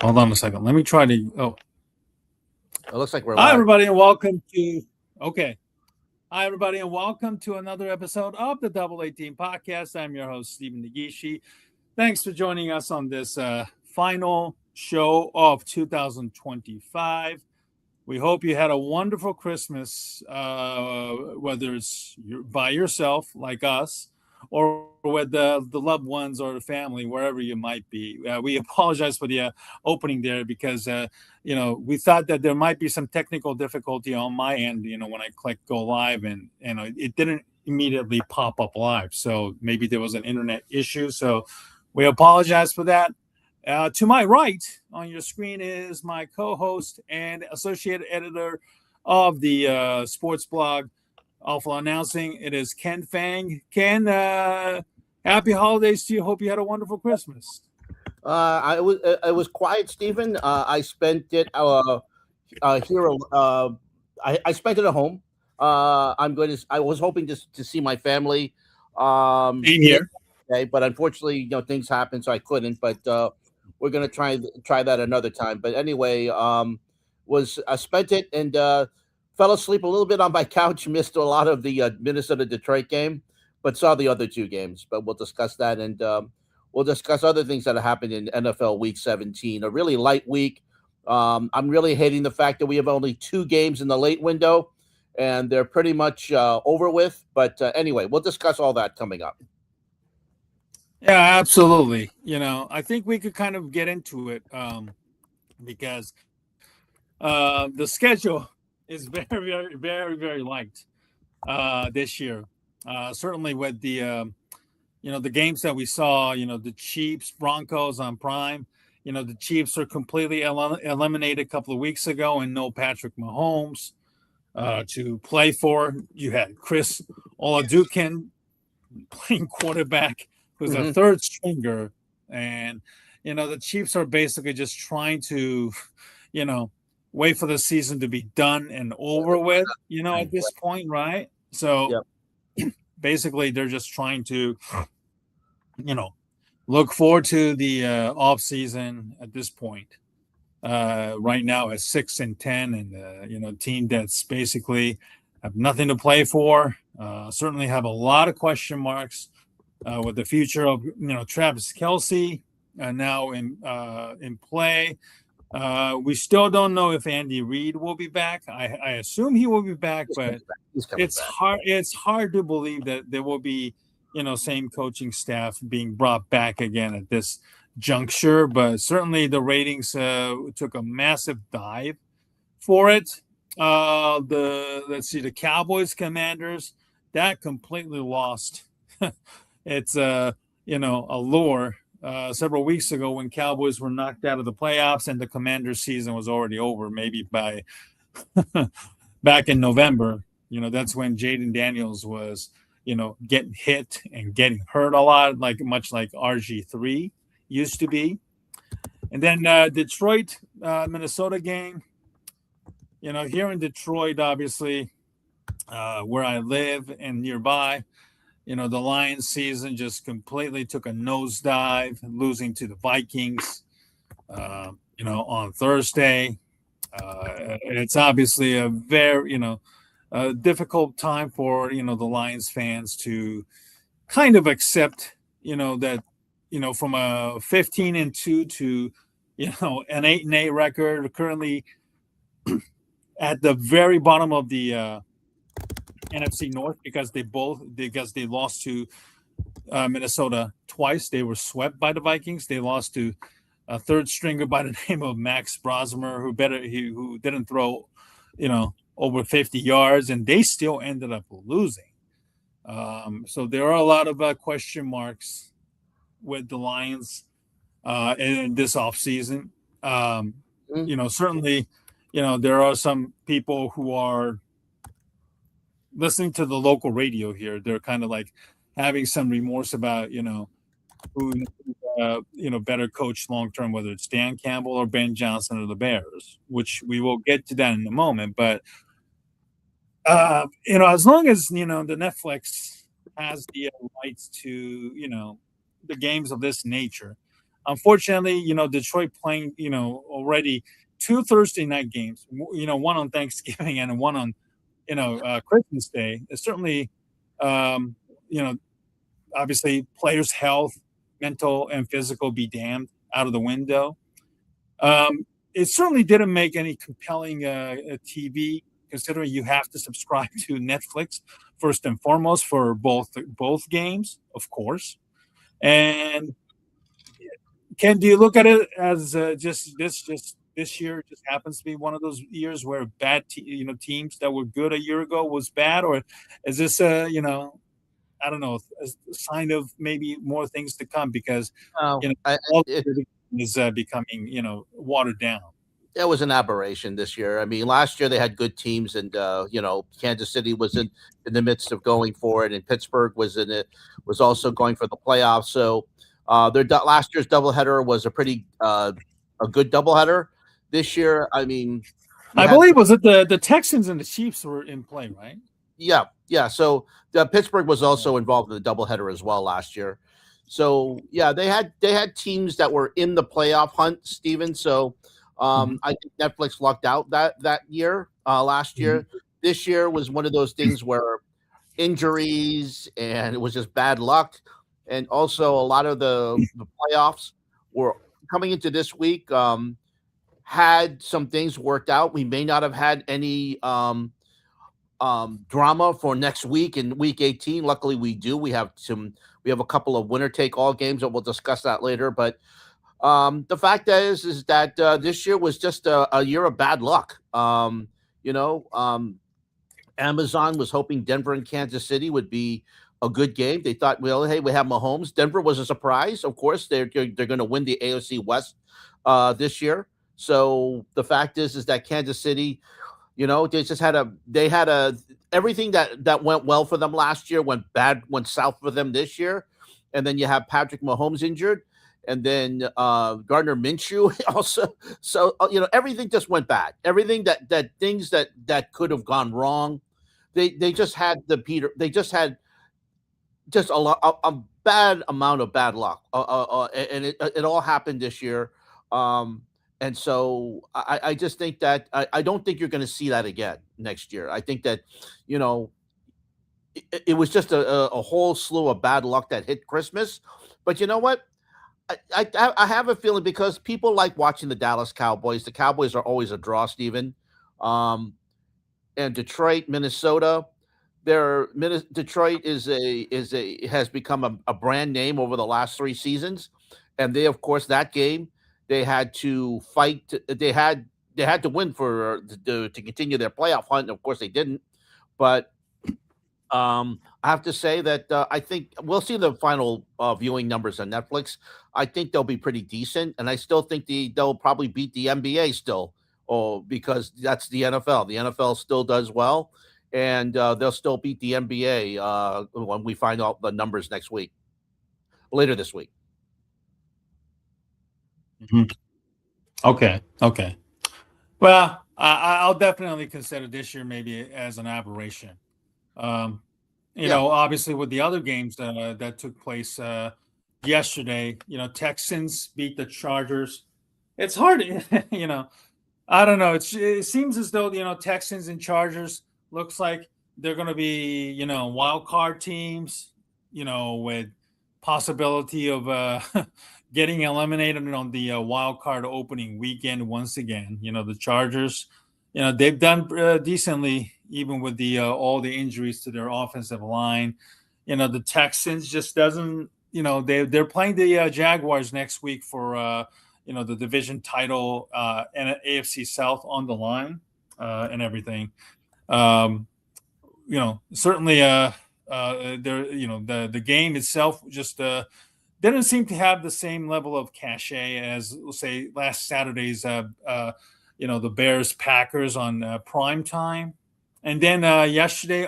Hold on a second. Let me try to. Oh, It looks like we're hi live. everybody, and welcome to. Okay, hi everybody, and welcome to another episode of the Double 18 Podcast. I'm your host Stephen Nagishi. Thanks for joining us on this final show of 2025. We hope you had a wonderful Christmas, whether it's by yourself, like us, or with the loved ones or the family, wherever you might be. We apologize for the opening there because, we thought that there might be some technical difficulty on my end, when I clicked go live and, it didn't immediately pop up live. So maybe there was an internet issue. So we apologize for that. To my right on your screen is my co-host and associate editor of the sports blog Alpha Announcing. It is Ken Fang. Ken, happy holidays to you. Hope you had a wonderful Christmas. It was quiet, Stephen. I spent it here. I spent it at home. I was hoping to see my family. Same Today, here. but unfortunately, things happened, so I couldn't. But we're gonna try that another time. But anyway, was I spent it and fell asleep a little bit on my couch. Missed a lot of the Minnesota Detroit game, but saw the other two games. But we'll discuss that and. We'll discuss other things that have happened in NFL Week 17. A really light week. I'm really hating the fact that we have only two games in the late window, and they're pretty much over with. But anyway, we'll discuss all that coming up. Yeah, absolutely. I think we could kind of get into it because the schedule is very, very, very, very light this year. Certainly with the games that we saw, the Chiefs, Broncos on Prime. The Chiefs are completely eliminated a couple of weeks ago and no Patrick Mahomes to play for. You had Chris Olajuwon playing quarterback, who's a Hmm. third stringer. And, the Chiefs are basically just trying to, you know, wait for the season to be done and over with, at this point, right? So Yep. basically, they're just trying to, you know, look forward to the off season at this point. Right now at 6-10, and team that's basically have nothing to play for. Certainly have a lot of question marks with the future of Travis Kelsey now in play. We still don't know if Andy Reid will be back. I assume he will be back, He's coming but back. He's coming it's back. hard. It's hard to believe that there will be same coaching staff being brought back again at this juncture. But certainly the ratings took a massive dive for it. The let's see, the Cowboys Commanders that completely lost its allure several weeks ago when Cowboys were knocked out of the playoffs and the Commanders season was already over. Maybe by back in November, that's when Jaden Daniels was getting hit and getting hurt a lot, like much like RG3 used to be. And then Detroit, Minnesota game. Here in Detroit, obviously, where I live and nearby, the Lions season just completely took a nosedive, losing to the Vikings, on Thursday. It's obviously a very, a difficult time for, the Lions fans to kind of accept, that, from a 15-2 to, an 8-8 record, currently at the very bottom of the NFC North because they lost to Minnesota twice. They were swept by the Vikings. They lost to a third stringer by the name of Max Brosmer, who didn't throw, over 50 yards, and they still ended up losing. So there are a lot of question marks with the Lions in this offseason. Mhm. Certainly, there are some people who are listening to the local radio here. They're kind of like having some remorse about, who better coach long term, whether it's Dan Campbell or Ben Johnson or the Bears, which we will get to that in a moment. But as long as the Netflix has the rights to the games of this nature, Unfortunately, Detroit playing, already two Thursday night games, one on Thanksgiving and one on, Christmas Day. It's certainly, um, you know, obviously players' health, mental and physical be damned out of the window. It certainly didn't make any compelling TV, considering you have to subscribe to Netflix first and foremost for both games, of course. And Ken, do you look at it as just this year just happens to be one of those years where teams that were good a year ago was bad, or is this I don't know, a sign of maybe more things to come because Oh, all it, is becoming watered down. it was an aberration this year. I mean, last year they had good teams, and Kansas City was in the midst of going for it, and Pittsburgh was in it, was also going for the playoffs. So last year's doubleheader was a good doubleheader. This year, I mean, you I had believe was it the Texans and the Chiefs were in play, right? yeah. So Pittsburgh was also involved in the doubleheader as well last year. So yeah, they had teams that were in the playoff hunt, Steven. So Mhm, I think Netflix lucked out that year, last mhm. year. This year was one of those things where injuries and it was just bad luck, and also a lot of the playoffs were coming into this week. Had some things worked out. We may not have had any drama for next week in week 18. Luckily we do. We have a couple of winner take all games, and we'll discuss that later. But the fact is that this year was just a year of bad luck. You know, Amazon was hoping Denver and Kansas City would be a good game. They thought, well, hey, we have Mahomes. Denver was a surprise. Of course, they're going to win the AFC West this year. So the fact is that Kansas City, they had a everything that went well for them last year went south for them this year. And then you have Patrick Mahomes injured, and then Gardner Minshew also. So everything just went bad. Everything that things that could have gone wrong. They just had they just had just a bad amount of bad luck, and it all happened this year. Um, and so I just think that I don't think you're going to see that again next year. I think that you know it was just a whole slew of bad luck that hit Christmas. But you know what? I have a feeling because people like watching the Dallas Cowboys. The Cowboys are always a draw, Steven. Um, and Detroit, Minnesota. Detroit is a has become a brand name over the last 3 seasons, and they of course that game they had to fight. They had to win to continue their playoff hunt. And of course they didn't, but I have to say that I think we'll see the final viewing numbers on Netflix. I think they'll be pretty decent, and I still think they'll probably beat the NBA still, oh, because that's the NFL. The NFL still does well, and they'll still beat the NBA when we find out the numbers next week, later this week. Mhm. Okay. Okay. Well, I'll definitely consider this year maybe as an aberration. Um, Yeah, obviously with the other games that took place yesterday, Texans beat the Chargers. It's hard, I don't know. It seems as though Texans and Chargers looks like they're going to be wild card teams. With possibility of getting eliminated on the wild card opening weekend once again. The Chargers, they've done decently even with the all the injuries to their offensive line. The Texans just doesn't. They're playing the Jaguars next week for. The division title and AFC South on the line and everything. Um, certainly, there, the game itself just didn't seem to have the same level of cachet as, let's say, last Saturday's, the Bears Packers on prime time. And then yesterday,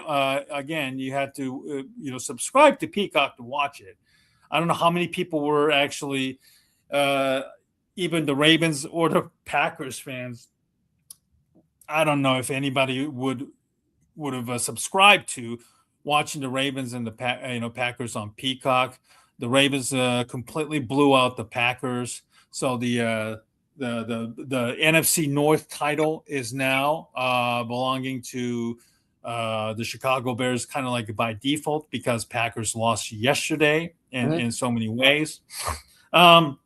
again, you had to, subscribe to Peacock to watch it. I don't know how many people were actually uh, even the Ravens or the Packers fans. I don't know if anybody would have subscribed to watching the Ravens and the Packers on Peacock. The Ravens completely blew out the Packers. So the NFC North title is now belonging to the Chicago Bears, kind of like by default, because Packers lost yesterday Mhm. in so many ways. Um,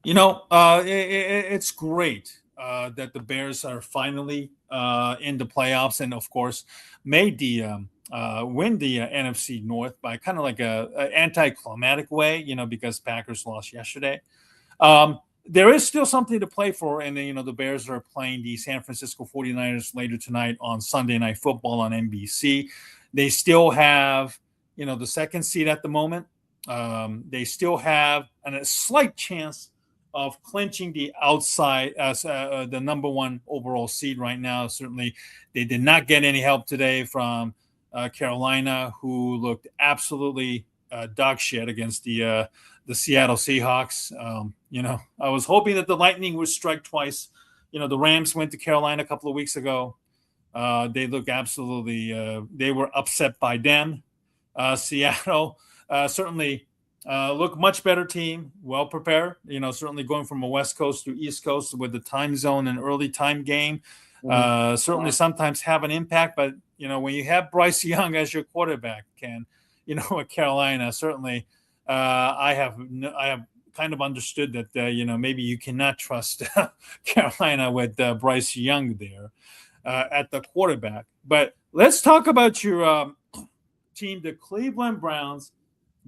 it's great that the Bears are finally in the playoffs, and of course, made the win the NFC North by kind of like a anticlimactic way, because Packers lost yesterday. There is still something to play for, and then, the Bears are playing the San Francisco 49ers later tonight on Sunday Night Football on NBC. They still have, the second seed at the moment. They still have a slight chance of clinching the outside as the number one overall seed right now. Certainly, they did not get any help today from Carolina, who looked absolutely dog shit against the Seattle Seahawks. I was hoping that the Lightning would strike twice. The Rams went to Carolina a couple of weeks ago. They look absolutely. They were upset by them. Seattle certainly look much better team, well prepared. Certainly going from a West Coast to East Coast with the time zone and early time game. Mhm. Certainly sometimes have an impact, but when you have Bryce Young as your quarterback, at Carolina, certainly I have kind of understood that maybe you cannot trust Carolina with Bryce Young there at the quarterback. But let's talk about your team, the Cleveland Browns.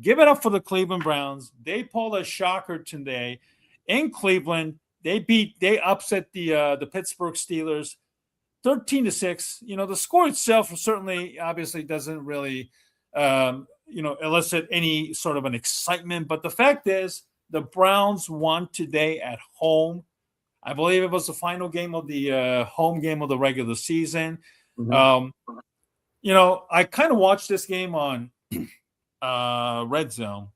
Give it up for the Cleveland Browns. They pulled a shocker today in Cleveland. They upset the Pittsburgh Steelers 13-6. The score itself certainly obviously doesn't really elicit any sort of an excitement, but the fact is the Browns won today at home. I believe it was the final game of the home game of the regular season. Mhm. um, I kind of watched this game on Red Zone,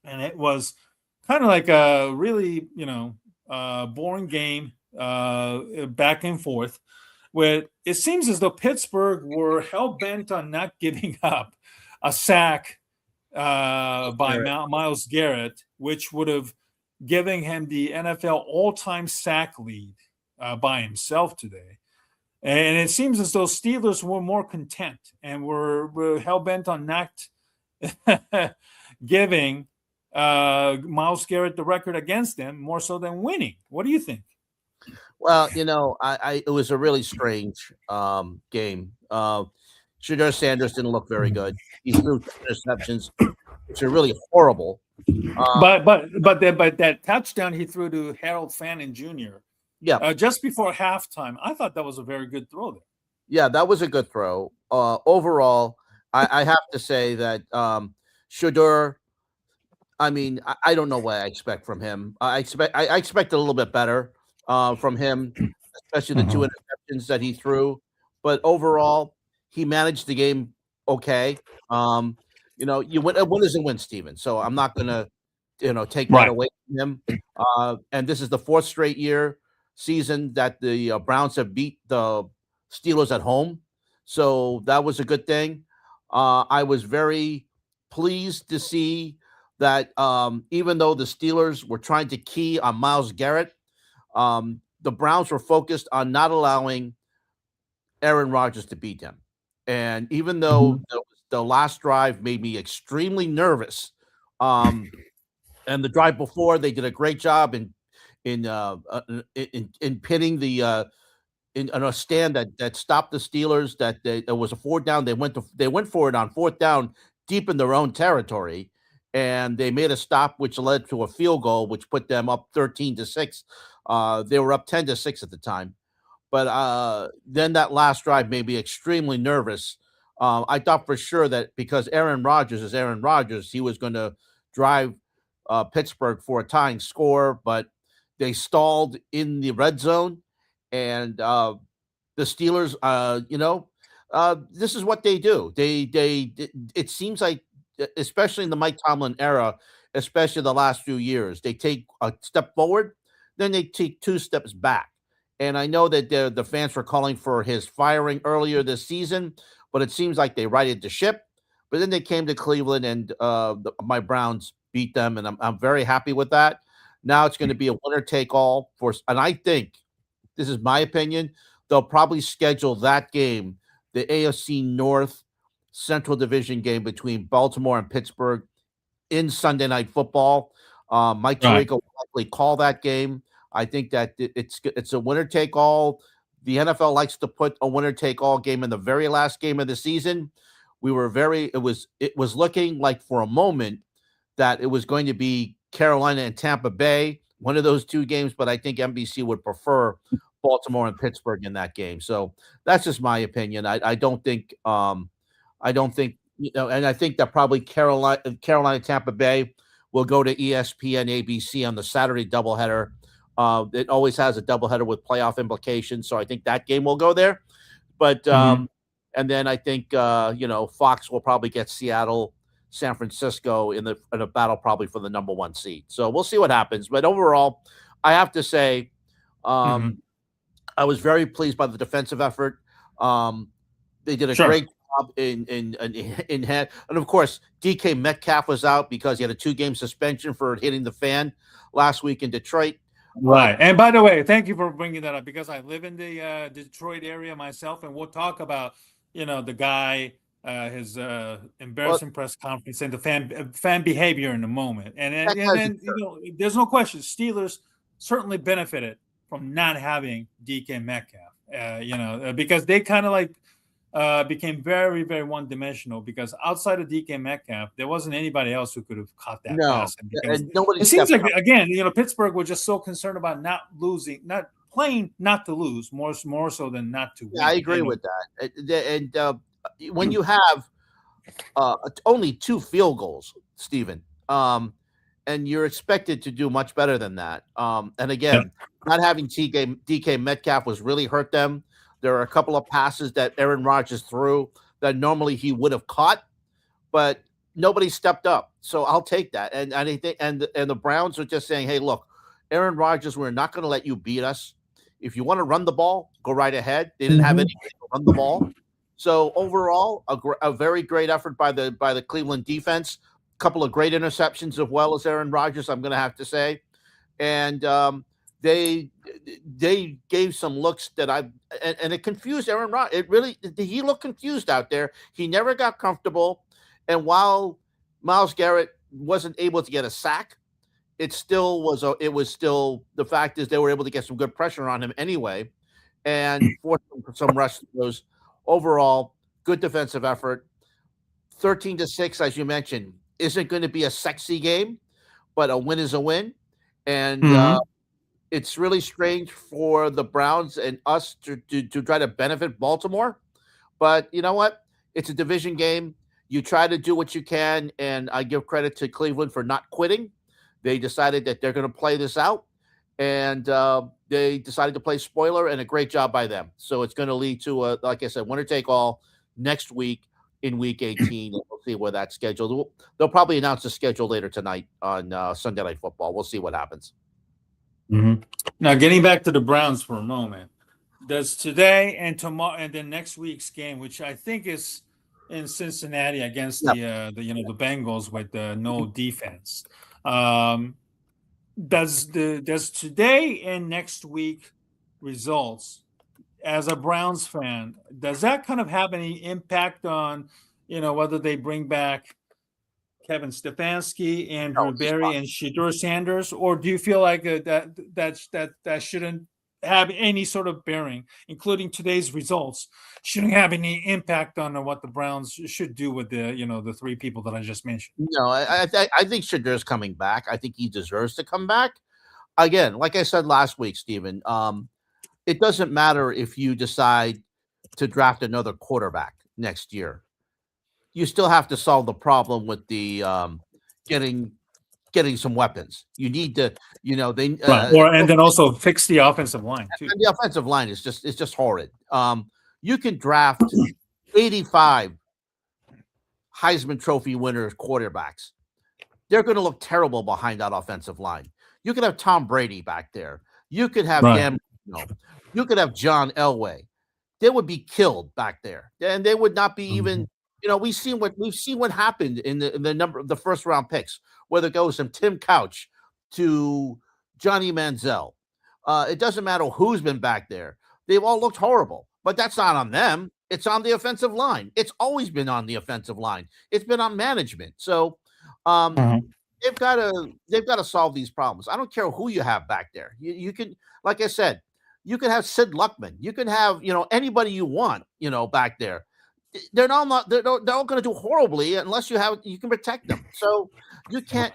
and it was kind of like a really boring game, back and forth, where it seems as though Pittsburgh were hell bent on not giving up a sack by Garrett. Miles Garrett, which would have given him the NFL all-time sack lead by himself today. And it seems as though Steelers were more content and were hell bent on not giving Miles Garrett the record against them more so than winning. What do you think? Well, it was a really strange game. Shador Sanders didn't look very good. He threw two interceptions, which are really horrible. But that touchdown he threw to Harold Fannin Jr. Yeah, Just before halftime, I thought that was a very good throw there. yeah, that was a good throw. Overall, I have to say that Shador. I mean, I don't know what I expect from him. I expect a little bit better from him, especially the two Mhm. interceptions that he threw. But overall, he managed the game okay. You win a win is a win, Steven. So I'm not gonna, take that Right. away from him. And this is the fourth straight season that the Browns have beat the Steelers at home. So that was a good thing. I was very pleased to see that even though the Steelers were trying to key on Miles Garrett, the Browns were focused on not allowing Aaron Rodgers to beat him. And even though Mhm. the last drive made me extremely nervous, um, and the drive before they did a great job in pinning the in a stand that stopped the Steelers. It was a fourth down. They went for it on fourth down deep in their own territory, and they made a stop, which led to a field goal, which put them up 13-6. They were up 10-6 at the time, but then that last drive made me extremely nervous. I thought for sure that because Aaron Rodgers is Aaron Rodgers, he was going to drive Pittsburgh for a tying score, but they stalled in the red zone, and the Steelers, this is what they do. It seems like, especially in the Mike Tomlin era, especially the last few years, they take a step forward, then they take two steps back. And I know that the fans were calling for his firing earlier this season, but it seems like they righted the ship But then they came to Cleveland, and my Browns beat them, and I'm very happy with that. Now it's going to be a winner take all and I think this is my opinion. They'll probably schedule that game, the AFC North Central Division game between Baltimore and Pittsburgh, in Sunday Night Football. Mike Right. Tirico will likely call that game. I think that it's a winner take all. The NFL likes to put a winner take all game in the very last game of the season. It was looking like for a moment that it was going to be Carolina and Tampa Bay, one of those two games, but I think NBC would prefer Baltimore and Pittsburgh in that game. So that's just my opinion. I don't think and I think that probably Carolina Tampa Bay will go to ESPN ABC on the Saturday doubleheader. It always has a doubleheader with playoff implications, so I think that game will go there. But Mhm. and then I think Fox will probably get Seattle, San Francisco in a battle probably for the number one seed. So we'll see what happens. But overall, I have to say, Mhm. um, I was very pleased by the defensive effort. They did a Sure. great job in hand, and of course, DK Metcalf was out because he had a 2-game suspension for hitting the fan last week in Detroit. But Right. And by the way, thank you for bringing that up because I live in the Detroit area myself, and we'll talk about, the guy, his well, embarrassing press conference and the fan behavior in a moment. And then, that and guy's a then, there's no question, Steelers certainly benefited from not having DK Metcalf, because they kind of like became very, very one-dimensional because outside of DK Metcalf, there wasn't anybody else who could have caught that no, pass. And because and nobody it seems stepped like up. again, Pittsburgh was just so concerned about not losing, not playing, not to lose, more so than not to Yeah, I win. agree with that. And when you have only 2 field goals, Stephen, and you're expected to do much better than that. And Yeah. again, not having DK Metcalf was really hurt them. There are a couple of passes that Aaron Rodgers threw that normally he would have caught, but nobody stepped up. So I'll take that. And I think and the Browns are just saying, hey, look, Aaron Rodgers, we're not going to let you beat us. If you want to run the ball, go right ahead. They didn't have Mhm. anybody to run the ball. So overall, a very great effort by the Cleveland defense. A couple of great interceptions as well as Aaron Rodgers, I'm going to have to say, and they they gave some looks that and it confused Aaron Rodgers. He looked confused out there. He never got comfortable, and while Myles Garrett wasn't able to get a sack, it was still the fact is they were able to get some good pressure on him anyway, and force some rush throws. Overall, good defensive effort. 13-6, as you mentioned, isn't going to be a sexy game, but a win is a win. And Mhm. it's really strange for the Browns and us to try to benefit Baltimore. But you know what? It's a division game. You try to do what you can, and I give credit to Cleveland for not quitting. They decided that they're going to play this out, and they decided to play spoiler, and a great job by them. So it's going to lead to like I said, winner take all next week in Week 18. And we'll see where that's scheduled. They'll probably announce the schedule later tonight on Sunday Night Football. We'll see what happens. Mhm. Now, getting back to the Browns for a moment, does today and tomorrow and then next week's game, which I think is in Cincinnati against Yeah. the Bengals with no defense, um, does today and next week results as a Browns fan, does that kind of have any impact on whether they bring back Kevin Stefanski, No, Andrew he's fine. Berry, and Shedeur Sanders, or do you feel like that shouldn't have any sort of bearing, including today's results, shouldn't have any impact on what the Browns should do with the 3 people that I just mentioned? No, I think Shadir's coming back. I think he deserves to come back. Again, like I said last week, Stephen, it doesn't matter if you decide to draft another quarterback next year. You still have to solve the problem with the getting getting some weapons. You need to, they Right, and then also fix the offensive line too. and the offensive line is just horrid. You can draft 85 Heisman Trophy winners quarterbacks. They're going to look terrible behind that offensive line. You could have Tom Brady back there. You could have Right. Dan. You could have John Elway. They would be killed back there, and they would not be Mhm. even we've seen what happened in the number of the first round picks, whether it goes from Tim Couch to Johnny Manziel. It doesn't matter who's been back there; they've all looked horrible. But that's not on them. It's on the offensive line. It's always been on the offensive line. It's been on management. So um, Mhm. they've got to solve these problems. I don't care who you have back there. You can, like I said, you can have Sid Luckman. You can have anybody you want. Back there. They're not going to do horribly unless you can protect them. So you can't.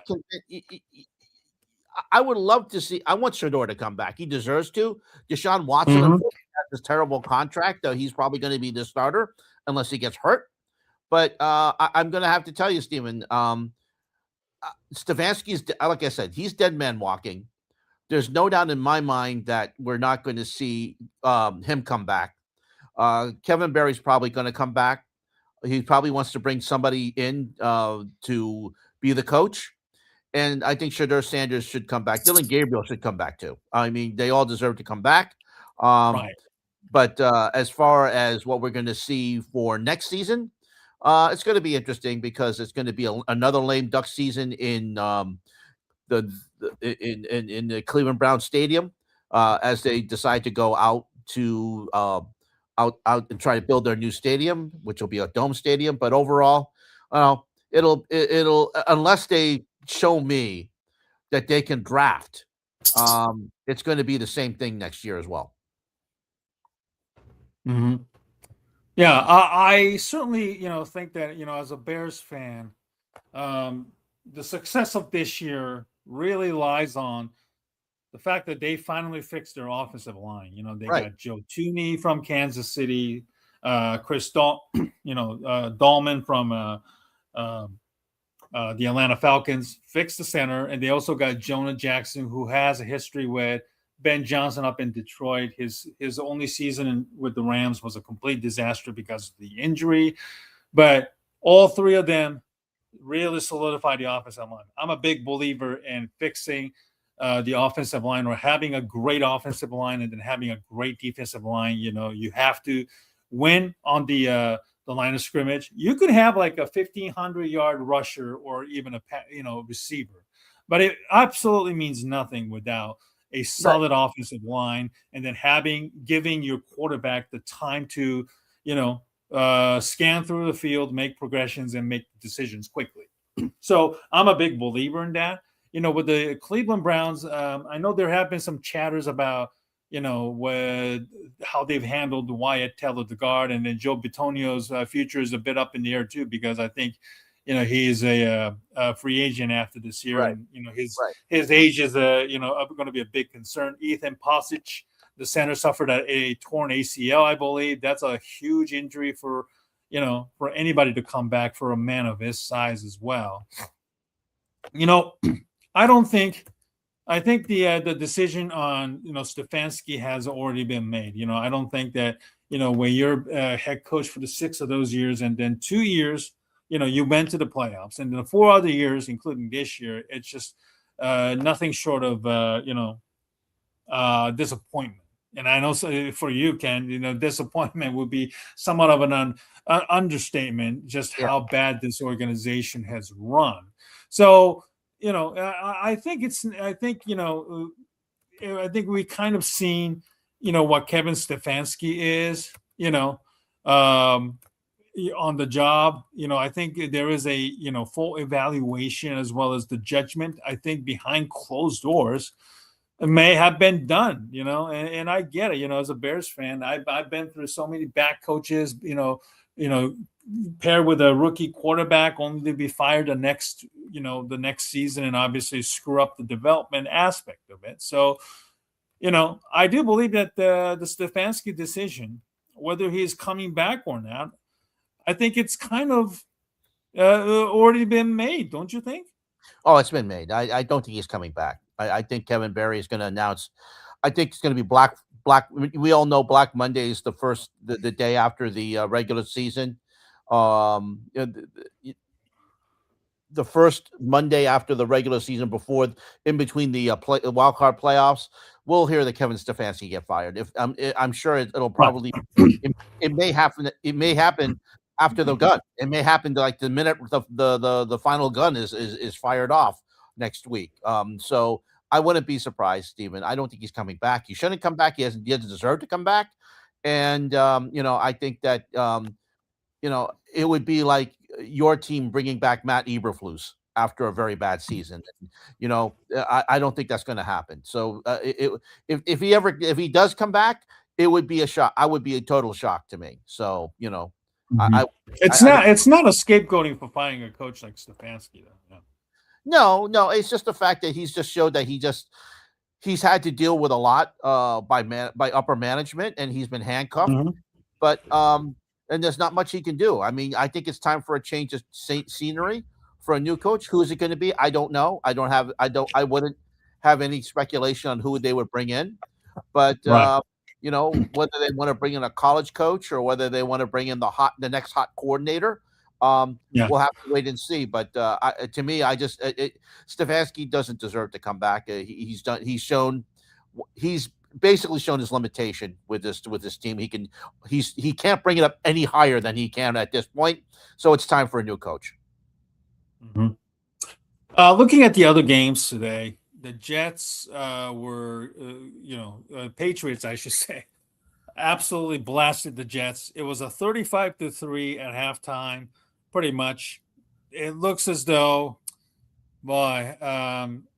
I would love to see. I want Shador to come back. He deserves to. Deshaun Watson, Mhm. unfortunately, has this terrible contract. He's probably going to be the starter unless he gets hurt. But I'm going to have to tell you, Steven, Stefanski's, like I said, he's dead man walking. There's no doubt in my mind that we're not going to see him come back. Kevin Barry's probably going to come back. He probably wants to bring somebody in to be the coach. And I think Shador Sanders should come back. Dylan Gabriel should come back too. I mean, they all deserve to come back. Um, Right. but as far as what we're going to see for next season, it's going to be interesting because it's going to be another lame duck season the, in the Cleveland Brown Stadium as they decide to go out to out and try to build their new stadium, which will be a dome stadium. But overall, it'll unless they show me that they can draft, it's going to be the same thing next year as well. Mhm. Yeah, I certainly, think that, as a Bears fan, um, the success of this year really lies on the fact that they finally fixed their offensive line. They Right, got Joe Tooney from Kansas City, Chris Dahlman from um the Atlanta Falcons, fixed the center, and they also got Jonah Jackson, who has a history with Ben Johnson up in Detroit. His only season with the Rams was a complete disaster because of the injury, but all three of them really solidified the offensive line. I'm a big believer in fixing the offensive line or having a great offensive line and then having a great defensive line. You have to win on the line of scrimmage. You could have like a 1,500-yard rusher or even a receiver, but it absolutely means nothing without a right, solid offensive line and then giving your quarterback the time to scan through the field, make progressions, and make decisions quickly. So I'm a big believer in that. With the Cleveland Browns, I know there have been some chatters about with how they've handled Wyatt Teller, the guard, and then Joe Bitonio's future is a bit up in the air too, because I think he's a free agent after this year, right, and right. his age is going to be a big concern. Ethan Posich, the center, suffered a torn ACL, I believe. That's a huge injury for anybody to come back for a man of his size as well. You know, I don't think. I think the decision on Stefanski has already been made. I don't think that when you're head coach for the 6 of those years and then 2 years, you went to the playoffs, and then the 4 other years, including this year, it's just nothing short of disappointment. And I know for you, Ken, disappointment would be somewhat of an understatement, just Yeah. how bad this organization has run. So, I think I think we kind of seen, what Kevin Stefanski is, um, on the job. I think there is a, full evaluation as well as the judgment. I think behind closed doors may have been done, and I get it. As a Bears fan, I've been through so many back coaches, you know, paired with a rookie quarterback, only to be fired the next season, and obviously screw up the development aspect of it. So, I do believe that the Stefanski decision, whether he's coming back or not, I think it's kind of already been made. Don't you think? Oh, it's been made. I don't think he's coming back. I think Kevin Barry is going to announce. I think it's going to be Black. We all know Black Monday is the day after the regular season. You know, the first Monday after the regular season, before in between the wild card playoffs, we'll hear that Kevin Stefanski get fired. If I'm sure it'll Right. probably it may happen. It may happen after the gun. It may happen to like the minute the final gun is fired off next week. So I wouldn't be surprised, Steven. I don't think he's coming back. He shouldn't come back. He doesn't deserve to come back. And I think that it would be like your team bringing back Matt Eberflus after a very bad season. I don't think that's going to happen. So if he does come back, it would be a shock. I would be a total shock to me. So Mhm. I, It's I not. It's not a scapegoating for firing a coach like Stefanski, though. no, it's just the fact that he's just showed that he's had to deal with a lot by upper management, and he's been handcuffed. Mhm. But and there's not much he can do. I mean, I think it's time for a change of scenery for a new coach. Who is it going to be? I don't know. I wouldn't have any speculation on who they would bring in. But Right. whether they want to bring in a college coach or whether they want to bring in the next hot coordinator, Yeah. we'll have to wait and see. But to me, Stefanski doesn't deserve to come back. He's basically shown his limitation with this team. He can't bring it up any higher than he can at this point. So it's time for a new coach. Mhm. Looking at the other games today, the Jets were, Patriots, I should say, absolutely blasted the Jets. It was a 35-3 at halftime, pretty much. It looks as though, boy,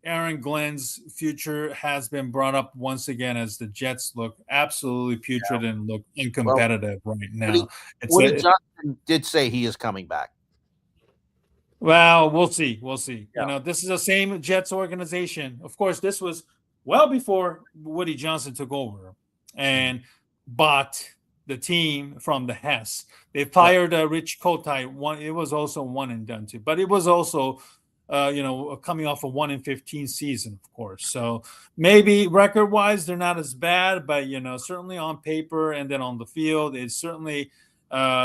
Aaron Glenn's future has been brought up once again as the Jets look absolutely putrid and look Well, uncompetitive right Woody, now. It's Woody a, Johnson did say he is coming back. Well, we'll see. We'll see. Yeah. This is the same Jets organization. Of course, this was well before Woody Johnson took over and bought the team from the Hess. They fired Rich Kotite. It was also one and done too, but it was also, coming off a 1-15 season, of course. So maybe record-wise, they're not as bad, but certainly on paper and then on the field, it's certainly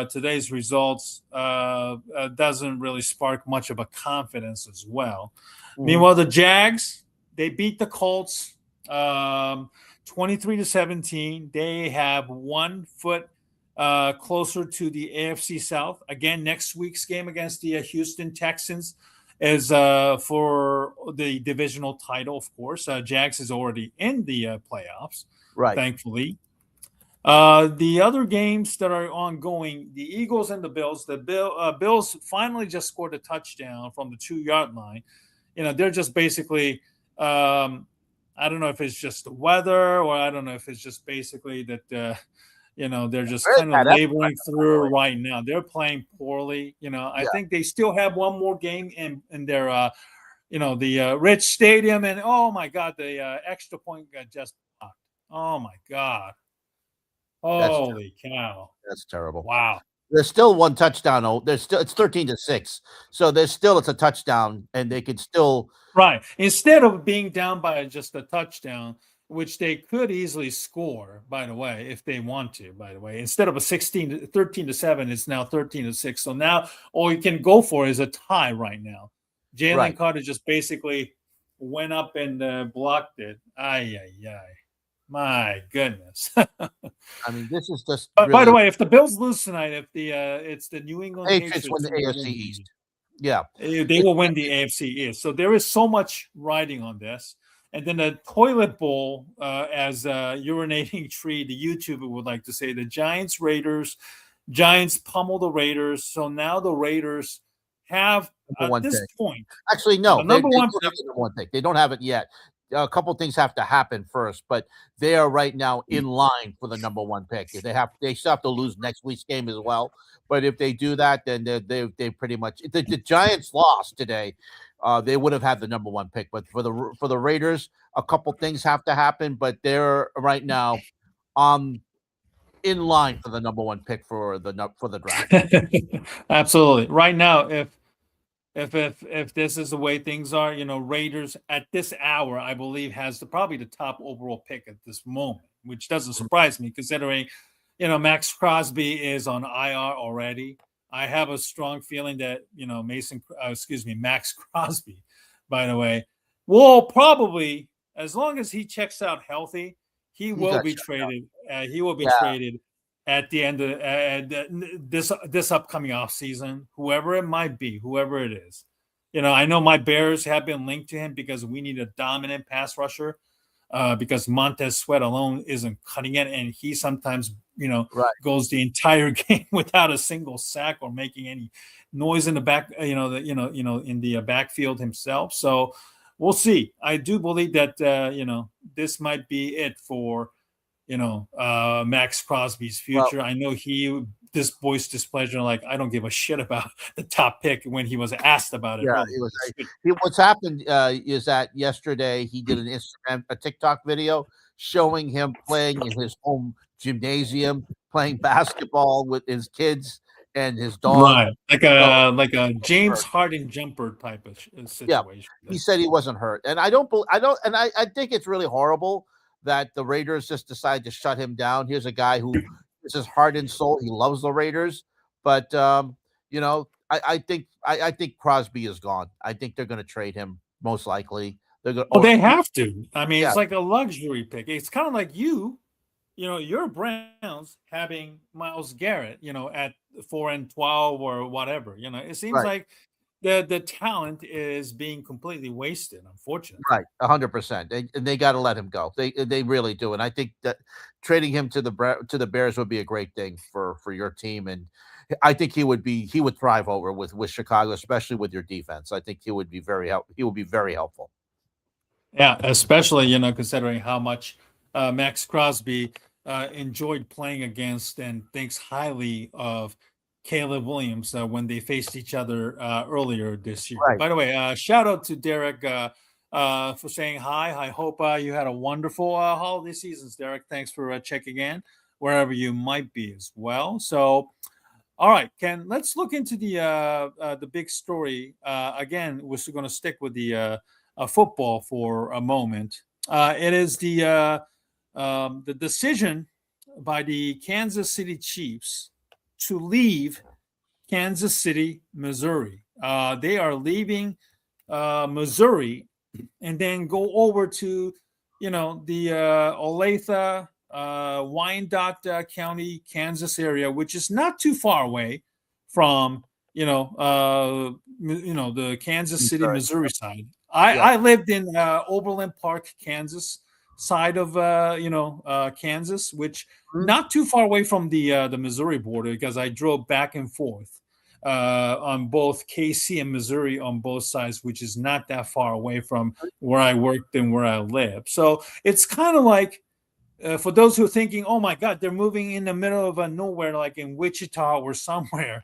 today's results doesn't really spark much of a confidence as well. Mm-hmm. Meanwhile, the Jags, they beat the Colts 23-17. They have 1 foot closer to the AFC South. Again, next week's game against the Houston Texans is for the divisional title, of course. Jags is already in the playoffs, right? Thankfully. The other games that are ongoing, the Eagles and the Bills. The Bills finally just scored a touchdown from the 2-yard line. They're just basically, I don't know if it's just the weather or I don't know if it's just basically that, they're just kind of laboring through right now. They're playing poorly. I think they still have one more game in their, the Rich Stadium. And, oh, my God, the extra point got just blocked. Oh, my God. Holy cow. That's terrible. Wow. There's still one touchdown. It's 13-6. So it's a touchdown and they could still. Right. Instead of being down by just a touchdown, which they could easily score, by the way, if they want to, by the way, instead of a 13-7, it's now 13-6. So now all you can go for is a tie right now. Jalen Carter just basically went up and blocked it. Ay. My goodness. I mean, this is just. But by the way, if the Bills lose tonight, if it's the New England Patriots win the AFC East, they will win the AFC East. So there is so much riding on this. And then the toilet bowl, as urinating tree, the YouTuber would like to say, the Giants pummel the Raiders. So now the Raiders have at this point. Actually, no, number one pick. They don't have it yet. A couple things have to happen first, but they are right now in line for the number 1 pick. They still have to lose next week's game as well. But if they do that, then they pretty much the Giants lost today. They would have had the number 1 pick. But for the Raiders, a couple things have to happen. But they're right now in line for the number 1 pick for the draft. Absolutely. Right now, if this is the way things are, Raiders at this hour, I believe, has probably the top overall pick at this moment, which doesn't surprise me considering, Max Crosby is on IR already. I have a strong feeling that, Max Crosby, by the way, will probably, as long as he checks out healthy, he will be traded. He will be traded at the end of this upcoming off season, whoever it might be, whoever it is. I know my Bears have been linked to him because we need a dominant pass rusher. Because Montez Sweat alone isn't cutting it, and he sometimes Right. goes the entire game without a single sack or making any noise in the back, in the backfield himself. So we'll see. I do believe that this might be it for Max Crosby's Well, future. I know this voiced displeasure, like I don't give a shit about the top pick when he was asked about it yeah, earlier it was. this week. What's happened is that yesterday he did a TikTok video showing him playing in his home gymnasium, playing basketball with his kids and his dog. Right, like So a James Harden jumper type of yeah, situation. he said he wasn't hurt, and I think it's really horrible that the Raiders just decided to shut him down. Here's a guy who is his heart and soul. He loves the Raiders, but I think Crosby is gone. I think they're going to trade him most likely. They're going Well, or they have to. I mean, yeah, it's like a luxury pick. It's kind of like your Browns having Miles Garrett, at 4-12 or whatever. It seems right. like the talent is being completely wasted, unfortunately. Right, 100%. They got to let him go. They really do, and I think that trading him to the Bears would be a great thing for your team, and I think he would thrive over with Chicago, especially with your defense. I think he would be very helpful. Yeah, especially considering how much Max Crosby enjoyed playing against and thinks highly of Caleb Williams when they faced each other earlier this year. Right. By the way, shout out to Derek for saying hi. I hope you had a wonderful holiday seasons, Derek. Thanks for checking in wherever you might be as well. So, all right, Ken, let's look into the big story. Again, we're still going to stick with the football for a moment. It is the decision by the Kansas City Chiefs to leave Kansas City, Missouri. They are leaving Missouri and then go over to the Olathe, Wyandotte County, Kansas area, which is not too far away from the Kansas City, Missouri. Missouri side. Yeah. I lived in Overland Park, Kansas side of Kansas, which Mhm. not too far away from the Missouri border because I drove back and forth on both KC and Missouri on both sides, which is not that far away from where I worked and where I live. So it's kind of like for those who are thinking, oh my God, they're moving in the middle of a nowhere, like in Wichita or somewhere.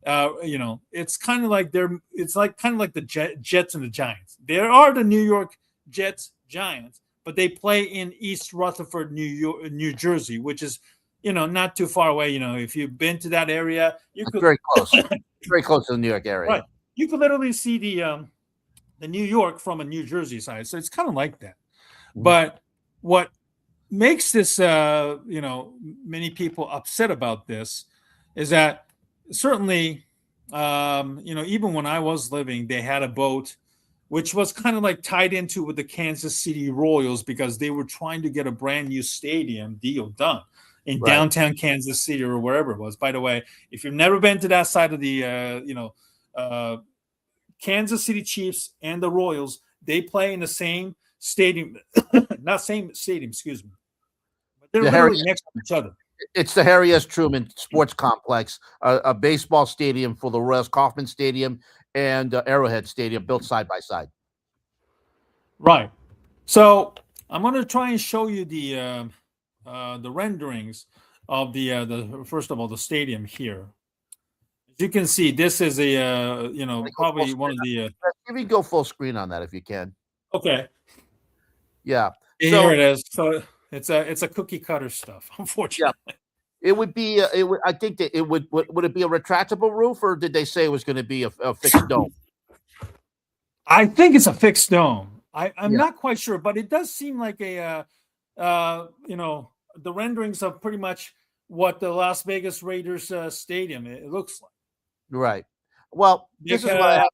It's kind of like it's like kind of like the Jets and the Giants. There are the New York Jets Giants, but they play in East Rutherford, New Jersey, which is not too far away. If you've been to that area, you It's could very close to the New York area. right, you could literally see the New York from a New Jersey side. So it's kind of like that. Mhm. But what makes this many people upset about this is that certainly even when I was living, they had a boat which was kind of like tied into with the Kansas City Royals because they were trying to get a brand new stadium deal done in Right. downtown Kansas City or wherever it was. By the way, if you've never been to that side of the uh, Kansas City Chiefs and the Royals, they play in the same stadium, not same stadium, excuse me, but they're The Harry literally next to each other. It's the Harry S. Truman Sports Complex, a baseball stadium for the Royals, Kauffman Stadium, and Arrowhead Stadium, built side by side. Right. So I'm going to try and show you the renderings of the first of all the stadium here. As you can see, this is a Go full probably one screen. of the If you go full screen on that, if you can. okay. Yeah. Here So it is. So it's a cookie cutter stuff, yeah, unfortunately. it would be. It would. I think that it would it be a retractable roof, or did they say it was going to be a fixed dome? I think it's a fixed dome. I'm Yeah. not quite sure, but it does seem like the renderings of pretty much what the Las Vegas Raiders stadium it looks like. Right. Well, this Like is what I have.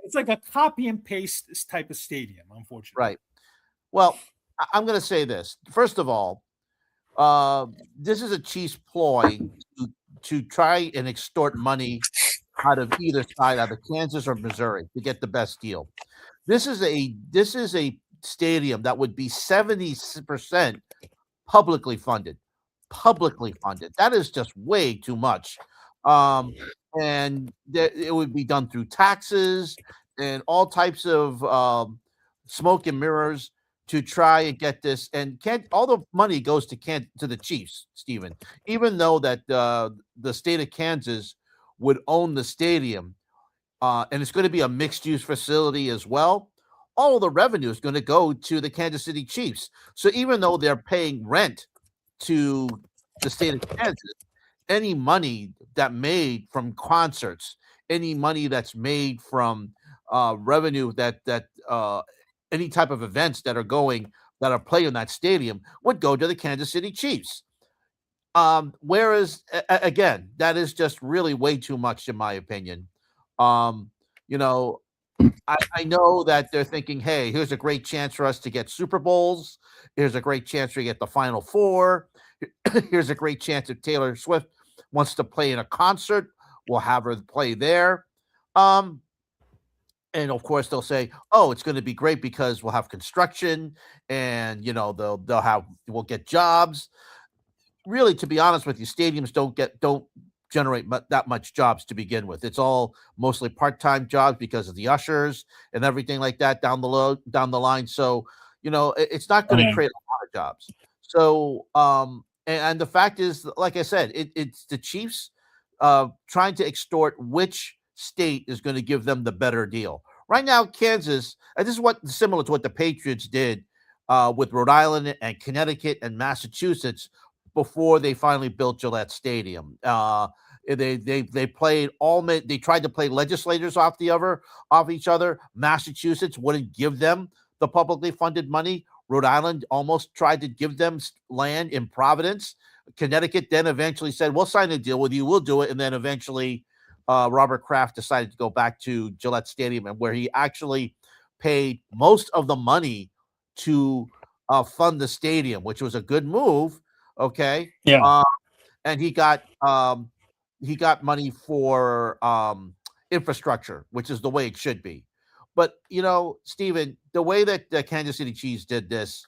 it's like a copy and paste type of stadium, unfortunately. Right. Well, I'm going to say this. First of all, uh, this is a Chiefs ploy to, to try and extort money out of either side, either Kansas or Missouri, to get the best deal. This is a stadium that would be 70% publicly funded. Publicly funded. That is just way too much. Um, and it would be done through taxes and all types of smoke and mirrors to try and get this. And can't all the money goes to the Chiefs, Stephen. Even though that the state of Kansas would own the stadium, and it's going to be a mixed use facility as well. All of the revenue is going to go to the Kansas City Chiefs. So even though they're paying rent to the state of Kansas, any money that made from concerts, any money that's made from revenue that any type of events that are playing in that stadium would go to the Kansas City Chiefs. Whereas again, that is just really way too much in my opinion. Um, you know, I know that they're thinking, hey, here's a great chance for us to get Super Bowls. Here's a great chance to get the Final Four. Here's a great chance if Taylor Swift wants to play in a concert, we'll have her play there. Um, and of course they'll say, "Oh, it's going to be great because we'll have construction, and we'll get jobs." Really, to be honest with you, stadiums don't generate that much jobs to begin with. It's all mostly part-time jobs because of the ushers and everything like that down the line. So it's not going to Right. create a lot of jobs. So and the fact is, like I said, it's the Chiefs trying to extort which state is going to give them the better deal. Right now, Kansas, and this is what similar to what the Patriots did with Rhode Island and Connecticut and Massachusetts before they finally built Gillette Stadium. They played all they tried to play legislators off each other. Massachusetts wouldn't give them the publicly funded money. Rhode Island almost tried to give them land in Providence. Connecticut then eventually said, "We'll sign a deal with you. We'll do it." And then eventually, Robert Kraft decided to go back to Gillette Stadium, and where he actually paid most of the money to fund the stadium, which was a good move. Okay, Yeah. and he got money for infrastructure, which is the way it should be. But Stephen, the way that the Kansas City Chiefs did this,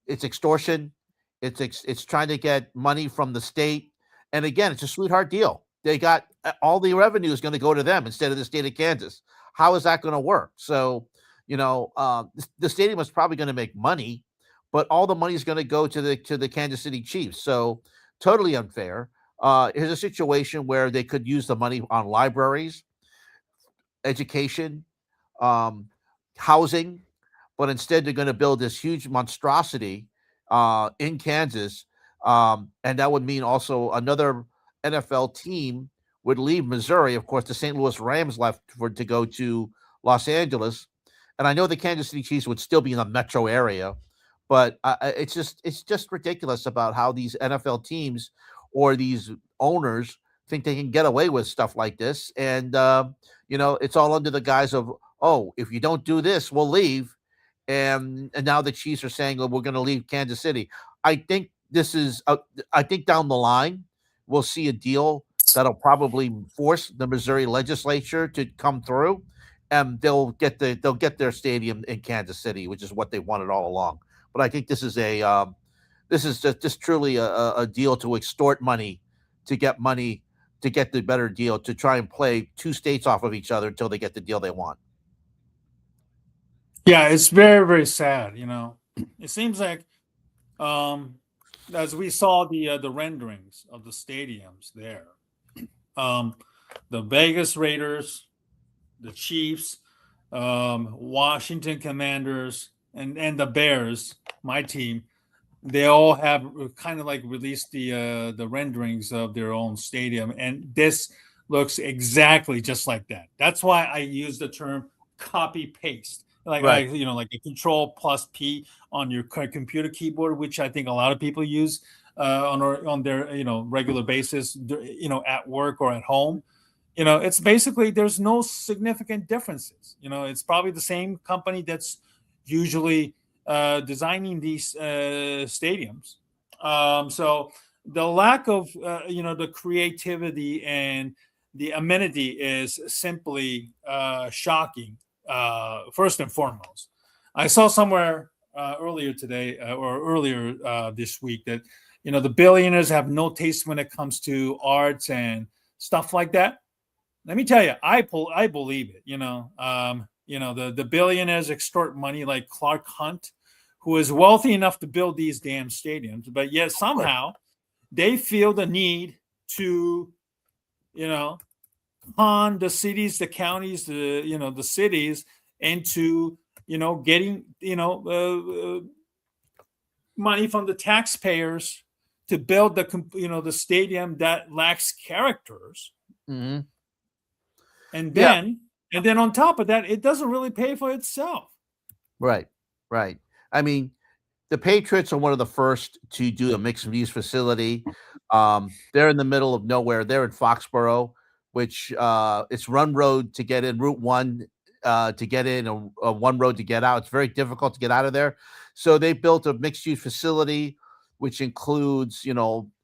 it's extortion. It's trying to get money from the state, and again, it's a sweetheart deal. They got all the revenue is going to go to them instead of the state of Kansas. How is that going to work? So, the stadium is probably going to make money, but all the money is going to go to the Kansas City Chiefs. So, totally unfair. Here's a situation where they could use the money on libraries, education, um, housing, but instead they're going to build this huge monstrosity in Kansas, and that would mean also another NFL team would leave Missouri. Of course, the St. Louis Rams left to go to Los Angeles, and I know the Kansas City Chiefs would still be in the metro area, but it's just ridiculous about how these NFL teams or these owners think they can get away with stuff like this, and it's all under the guise of, oh, if you don't do this, we'll leave. And now the Chiefs are saying, "Oh, we're going to leave Kansas City." I think I think down the line we'll see a deal that'll probably force the Missouri legislature to come through, and they'll get their stadium in Kansas City, which is what they wanted all along. But I think this is just truly a deal to extort money to get the better deal, to try and play two states off of each other until they get the deal they want. Yeah, it's very, very sad. It seems like, um, as we saw the renderings of the stadiums there, um, the Vegas Raiders, the Chiefs, Washington Commanders, and the Bears, my team, they all have kind of like released the renderings of their own stadium, and this looks exactly just like that. That's why I use the term copy paste. Like Right. like a control plus P on your computer keyboard, which I think a lot of people use on their regular basis, at work or at home. It's basically there's no significant differences. It's probably the same company that's usually designing these stadiums. So the lack of the creativity and the amenity is simply shocking. First and foremost, I saw somewhere earlier today or earlier this week that the billionaires have no taste when it comes to arts and stuff like that. Let me tell you, I believe it. The billionaires extort money like Clark Hunt, who is wealthy enough to build these damn stadiums, but yet somehow they feel the need to, you know, con the cities, the counties, the cities into, getting, money from the taxpayers to build the stadium that lacks characters. Mm-hmm. And Yeah. then on top of that, it doesn't really pay for itself. Right. Right. I mean, the Patriots are one of the first to do a mixed use facility. They're in the middle of nowhere. They're in Foxborough, which it's one road to get in, Route 1 to get in, one road to get out. It's very difficult to get out of there. So they built a mixed use facility, which includes,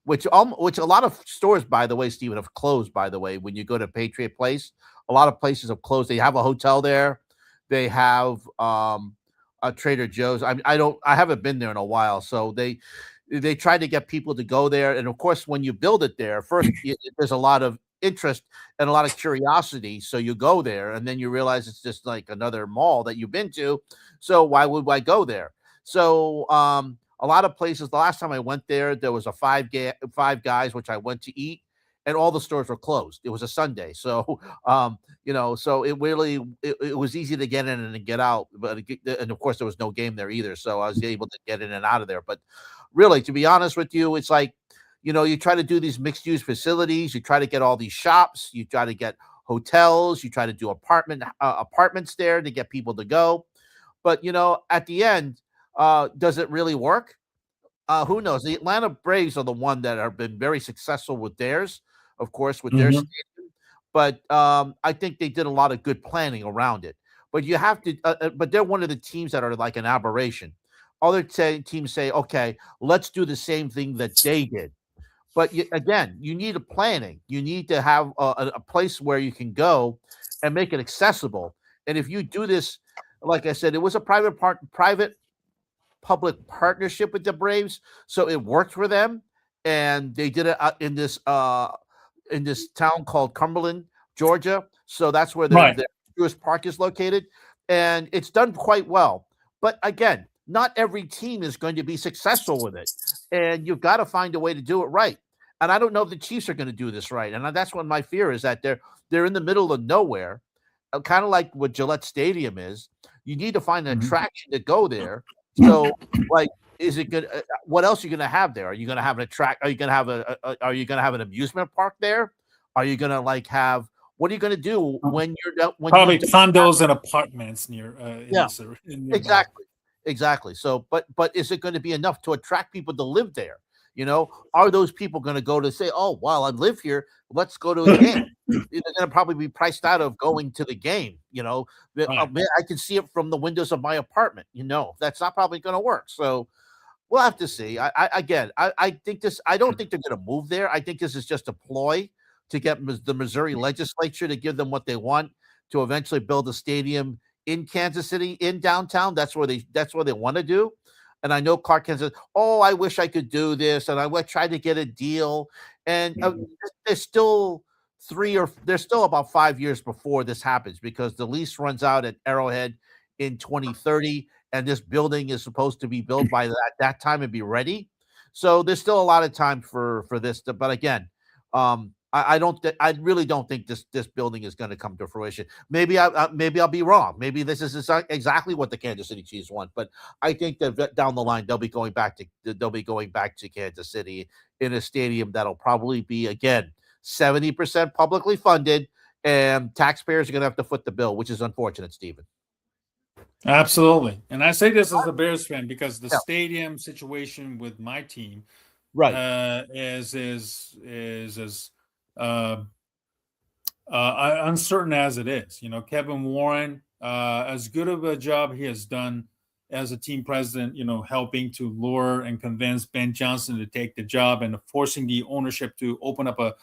which a lot of stores, by the way, Stephen, have closed. By the way, when you go to Patriot Place, a lot of places have closed. They have a hotel there. They have Trader Joe's. I haven't been there in a while, so they try to get people to go there. And of course, when you build it there, first there's a lot of interest and a lot of curiosity. So you go there, and then you realize it's just like another mall that you've been to. So why would I go there? So a lot of places. The last time I went there, there was a Five Guys, which I went to eat, and all the stores were closed. It was a Sunday, so so it was easy to get in and get out, and of course there was no game there either, so I was able to get in and out of there. But really, to be honest with you, it's like, you try to do these mixed use facilities, you try to get all these shops, you try to get hotels, you try to do apartments there to get people to go, but at the end, does it really work? Who knows? The Atlanta Braves are the one that have been very successful with theirs, of course, with their Mhm. stadium. But I think they did a lot of good planning around it. But you have to, but they're one of the teams that are like an aberration. Other teams say, okay, let's do the same thing that they did. But again, you need a planning. You need to have a place where you can go and make it accessible. And if you do this, like I said, it was a private public partnership with the Braves, so it worked for them, and they did it in this town called Cumberland, Georgia. So that's where Right. their Jewish Park is located, and it's done quite well. But again, not every team is going to be successful with it, and you've got to find a way to do it right. And I don't know if the Chiefs are going to do this right, and that's what my fear is, that they're in the middle of nowhere, kind of like what Gillette Stadium is. You need to find an Mhm. attraction to go there. So, like, is it good? What else are you going to have there? Are you going to have an attract? Are you going to have Are you going to have an amusement park there? Are you going to have? What are you going to do when you're done? When you Probably do? condos and apartments near in Yeah, this nearby. exactly. Exactly. So, but is it going to be enough to attract people to live there? Are those people going to go to say, "Oh, well, I live here. Let's go to a game." They're going to probably be priced out of going to the game. Right. Man, I can see it from the windows of my apartment. That's not probably going to work. So we'll have to see. I think this. I don't think they're going to move there. I think this is just a ploy to get the Missouri legislature to give them what they want, to eventually build a stadium in Kansas City, in downtown. That's where they want to do. And I know Clark Kent says, "Oh, I wish I could do this," and I would try to get a deal. And there's still there's still about 5 years before this happens, because the lease runs out at Arrowhead in 2030, and this building is supposed to be built by that time and be ready. So there's still a lot of time for this. But again, I really don't think this building is going to come to fruition. Maybe I'll be wrong. Maybe this is exactly what the Kansas City Chiefs want. But I think that down the line they'll be going back to Kansas City in a stadium that'll probably be, again, 70% publicly funded, and taxpayers are going to have to foot the bill, which is unfortunate, Stephen. Absolutely. And I say this as a Bears fan because the Yeah. stadium situation with my team Right. is as uh, uncertain as it is. Kevin Warren, as good of a job he has done as a team president, helping to lure and convince Ben Johnson to take the job and forcing the ownership to open up a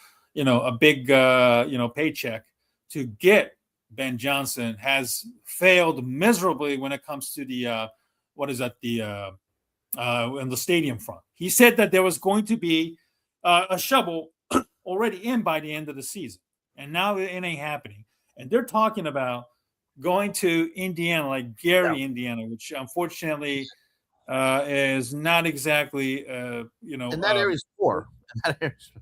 big, paycheck to get Ben Johnson has failed miserably when it comes to the in the stadium front. He said that there was going to be a shovel already in by the end of the season, and now it ain't happening. And they're talking about going to Indiana, like Yeah. Gary, Indiana, which unfortunately is not exactly, And that area is poor.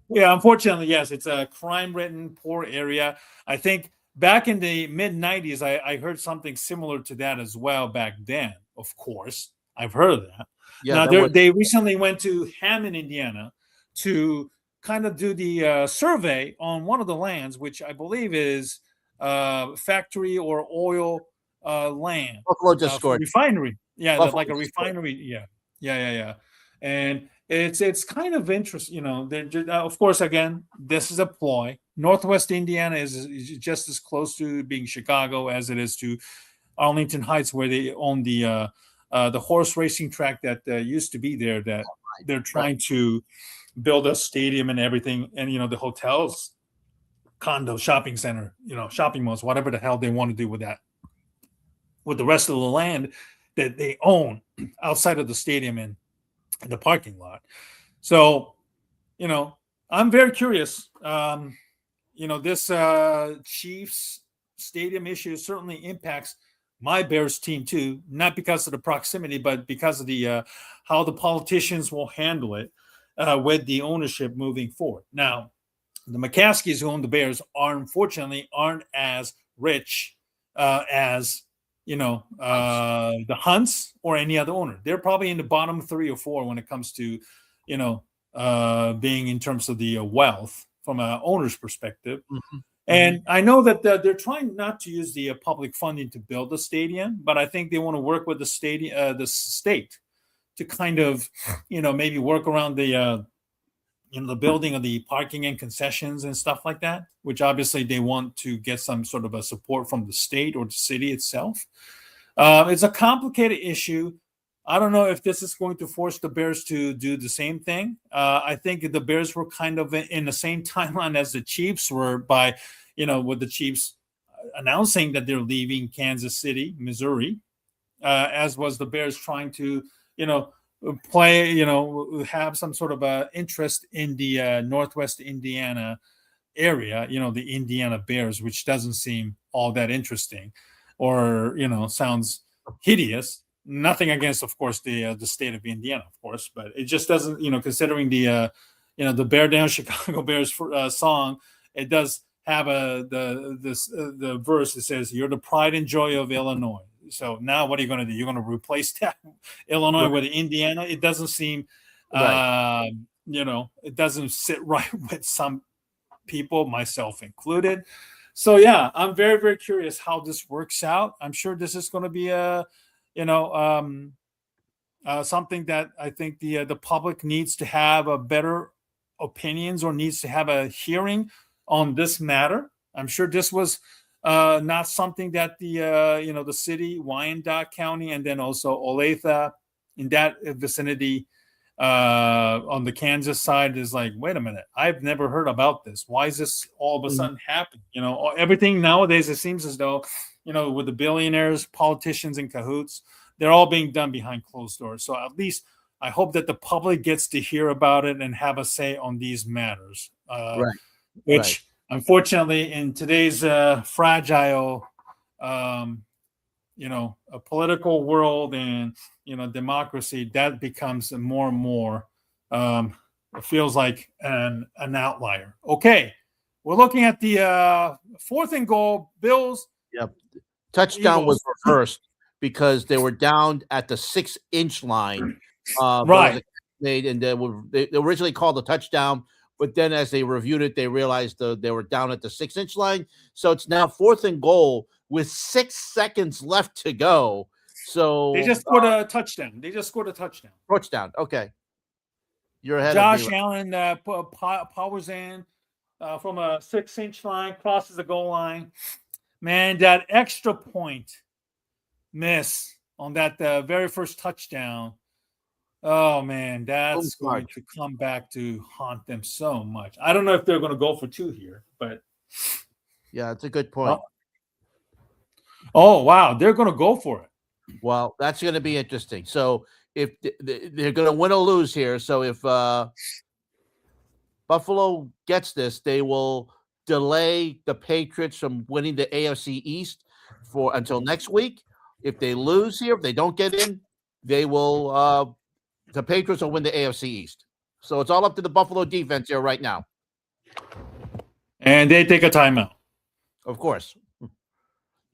yeah, unfortunately, yes, it's a crime-ridden, poor area. I think back in the mid '90s, I heard something similar to that as well. Back then, of course, I've heard of that. Yeah, Now that was they recently went to Hammond, Indiana, to kind of do the survey on one of the lands, which I believe is factory or oil land Buffalo just for scored. refinery. Yeah, Buffalo like a just scored. refinery. Yeah, yeah. And it's kind of interesting, of course, again, this is a ploy. Northwest Indiana is just as close to being Chicago as it is to Arlington Heights, where they own the horse racing track that used to be there. That they're Right. trying to build a stadium and everything, and the hotels, condo, shopping center, shopping malls, whatever the hell they want to do with that, with the rest of the land that they own outside of the stadium and the parking lot. So, I'm very curious. This Chiefs stadium issue certainly impacts my Bears team too, not because of the proximity, but because of the how the politicians will handle it with the ownership moving forward. Now, the McCaskies who own the Bears unfortunately aren't as rich as the Hunts or any other owner. They're probably in the bottom 3 or 4 when it comes to being in terms of the wealth from an owner's perspective. Mm-hmm. And I know that they're trying not to use the public funding to build the stadium, but I think they want to work with the state to kind of maybe work around the building of the parking and concessions and stuff like that, which obviously they want to get some sort of a support from the state or the city itself. It's a complicated issue. I don't know if this is going to force the Bears to do the same thing. I think the Bears were kind of in the same timeline as the Chiefs were by, with the Chiefs announcing that they're leaving Kansas City, Missouri, as was the Bears trying to, play, have some sort of interest in the Northwest Indiana area, the Indiana Bears, which doesn't seem all that interesting or, sounds hideous. Nothing against, of course, the state of Indiana, of course, but it just doesn't, considering the, the Bear Down Chicago Bears song, it does have the verse that says, "You're the pride and joy of Illinois." So now what are you going to do? You're going to replace that Illinois with Indiana? It doesn't seem, right. It doesn't sit right with some people, myself included. So yeah, I'm very, very curious how this works out. I'm sure this is going to be something that I think the public needs to have a better opinions or needs to have a hearing on this matter. I'm sure this was not something that the city, Wyandotte County, and then also Olathe in that vicinity on the Kansas side is like, wait a minute, I've never heard about this. Why is this all of a sudden happening? Everything nowadays, it seems as though, with the billionaires, politicians in cahoots, they're all being done behind closed doors. So at least I hope that the public gets to hear about it and have a say on these matters. Which unfortunately in today's fragile, a political world and, democracy, that becomes more and more, it feels like an outlier. Okay. We're looking at the 4th and goal, Bills. Yep. Touchdown Eagles. was reversed because they were down at the 6-inch line. Right. Made, and they originally called a touchdown, but then as they reviewed it, they realized they were down at the 6-inch line. So it's now 4th and goal with 6 seconds left to go. So they just scored a touchdown. Touchdown. Okay. You're ahead Josh of me. Allen powers in from a 6-inch line, crosses the goal line. Man, that extra point miss on that very first touchdown. Oh man, Boom that's going charge. to come back to haunt them so much. I don't know if they're going to go for two here, but Yeah, it's a good uh, point. oh wow, they're going to go for it. Well, that's going to be interesting. So if they're going to win or lose here, so if Buffalo gets this, they will delay the Patriots from winning the AFC East for until next week. If they lose here, if they don't get in, they will the Patriots will win the AFC East. So it's all up to the Buffalo defense here right now. And they take a timeout. Of course.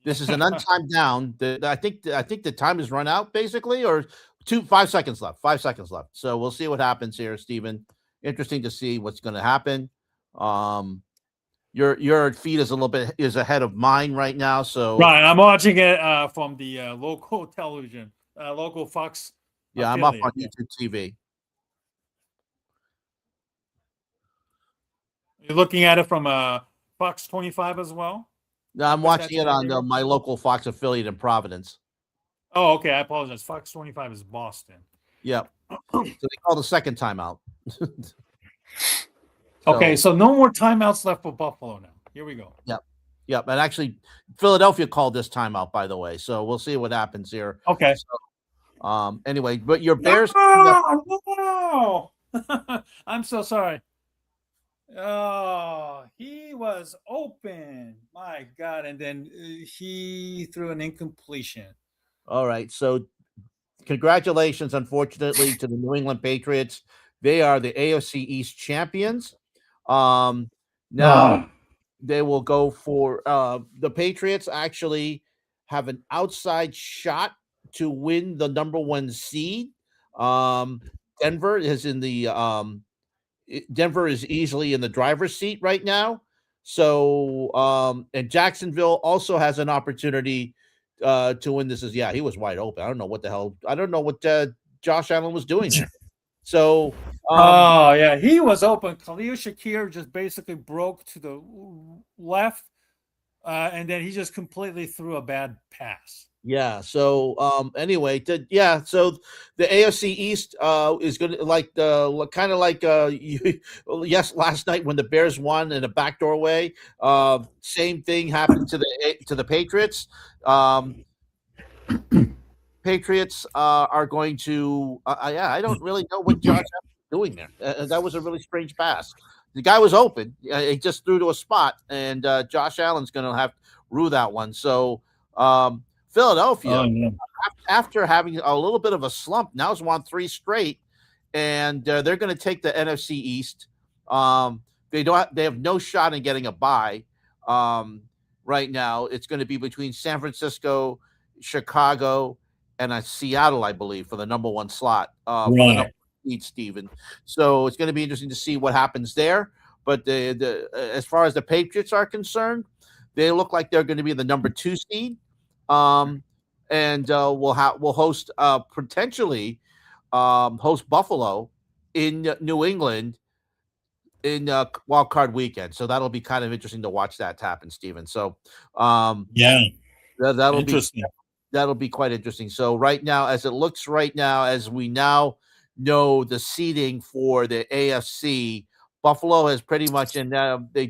This is an untimed down. I think the time has run out basically, or 5 seconds left. 5 seconds left. So we'll see what happens here, Stephen. Interesting to see what's going to happen. Your feed is a little bit is ahead of mine right now. So right, I'm watching it from the local television, local Fox. Yeah, I'm up on YouTube TV. You're looking at it from Fox 25 as well? No, I'm watching it on my local Fox affiliate in Providence. Oh, okay. I apologize. Fox 25 is Boston. Yep. So they call the second timeout. Okay, so no more timeouts left for Buffalo now. Here we go. Yep. Yep. And actually, Philadelphia called this timeout, by the way. So we'll see what happens here. Okay. So, anyway, but your Bears. No! I'm so sorry. Oh, he was open. My God. And then he threw an incompletion. All right. So congratulations, unfortunately, to the New England Patriots. They are the AFC East champions. Now they will go for the Patriots actually have an outside shot to win the number 1 seed. Denver is in the Denver is easily in the driver's seat right now. So and Jacksonville also has an opportunity to win this. He was wide open. I don't know what the hell. I don't know what Josh Allen was doing there. So yeah, he was open. Khalil Shakir just basically broke to the left, and then he just completely threw a bad pass. Yeah. So anyway, so the AFC East is going to like kind of like yes, last night when the Bears won in a backdoor way. Same thing happened to the Patriots. Patriots are going to I don't really know what Josh Allen was doing there. That was a really strange pass. The guy was open. He just threw to a spot, and Josh Allen's going to have to rue that one. So Philadelphia, after having a little bit of a slump, now has won 3 straight, and they're going to take the NFC East. They have no shot in getting a bye right now. It's going to be between San Francisco, Chicago, and Seattle, I believe, for the number 1 slot for the number 1 seed, Steven. So it's going to be interesting to see what happens there. But as far as the Patriots are concerned, they look like they're going to be the number 2 seed. And we'll host potentially host Buffalo in New England in wild card weekend. So that'll be kind of interesting to watch that happen, Steven. So that'll interesting. That'll be quite interesting. So right now, as it looks right now, as we now know the seeding for the AFC, Buffalo has pretty much, and they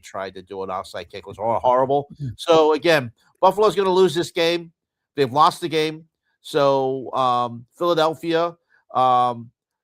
tried to do an offside kick. It was horrible. So again, Buffalo's going to lose this game. They've lost the game. So Philadelphia,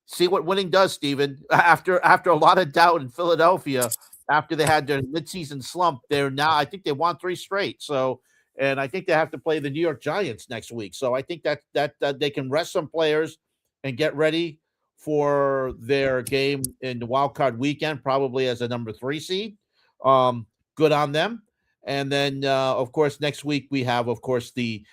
see what winning does, Steven. After a lot of doubt in Philadelphia, after they had their midseason slump, I think they won 3 straight. So, and I think they have to play the New York Giants next week. So I think that they can rest some players and get ready for their game in the wild card weekend, probably as a number 3 seed. Good on them. And then, of course, next week we have, of course, the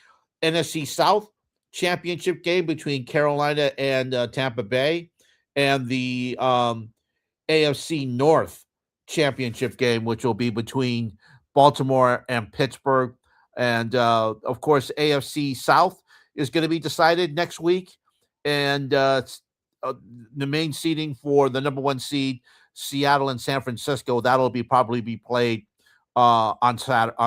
NFC South championship game between Carolina and Tampa Bay, and the AFC North championship game, which will be between Baltimore and Pittsburgh. And, of course, AFC South is going to be decided next week. And the main seeding for the number 1 seed, Seattle and San Francisco, that'll probably be played on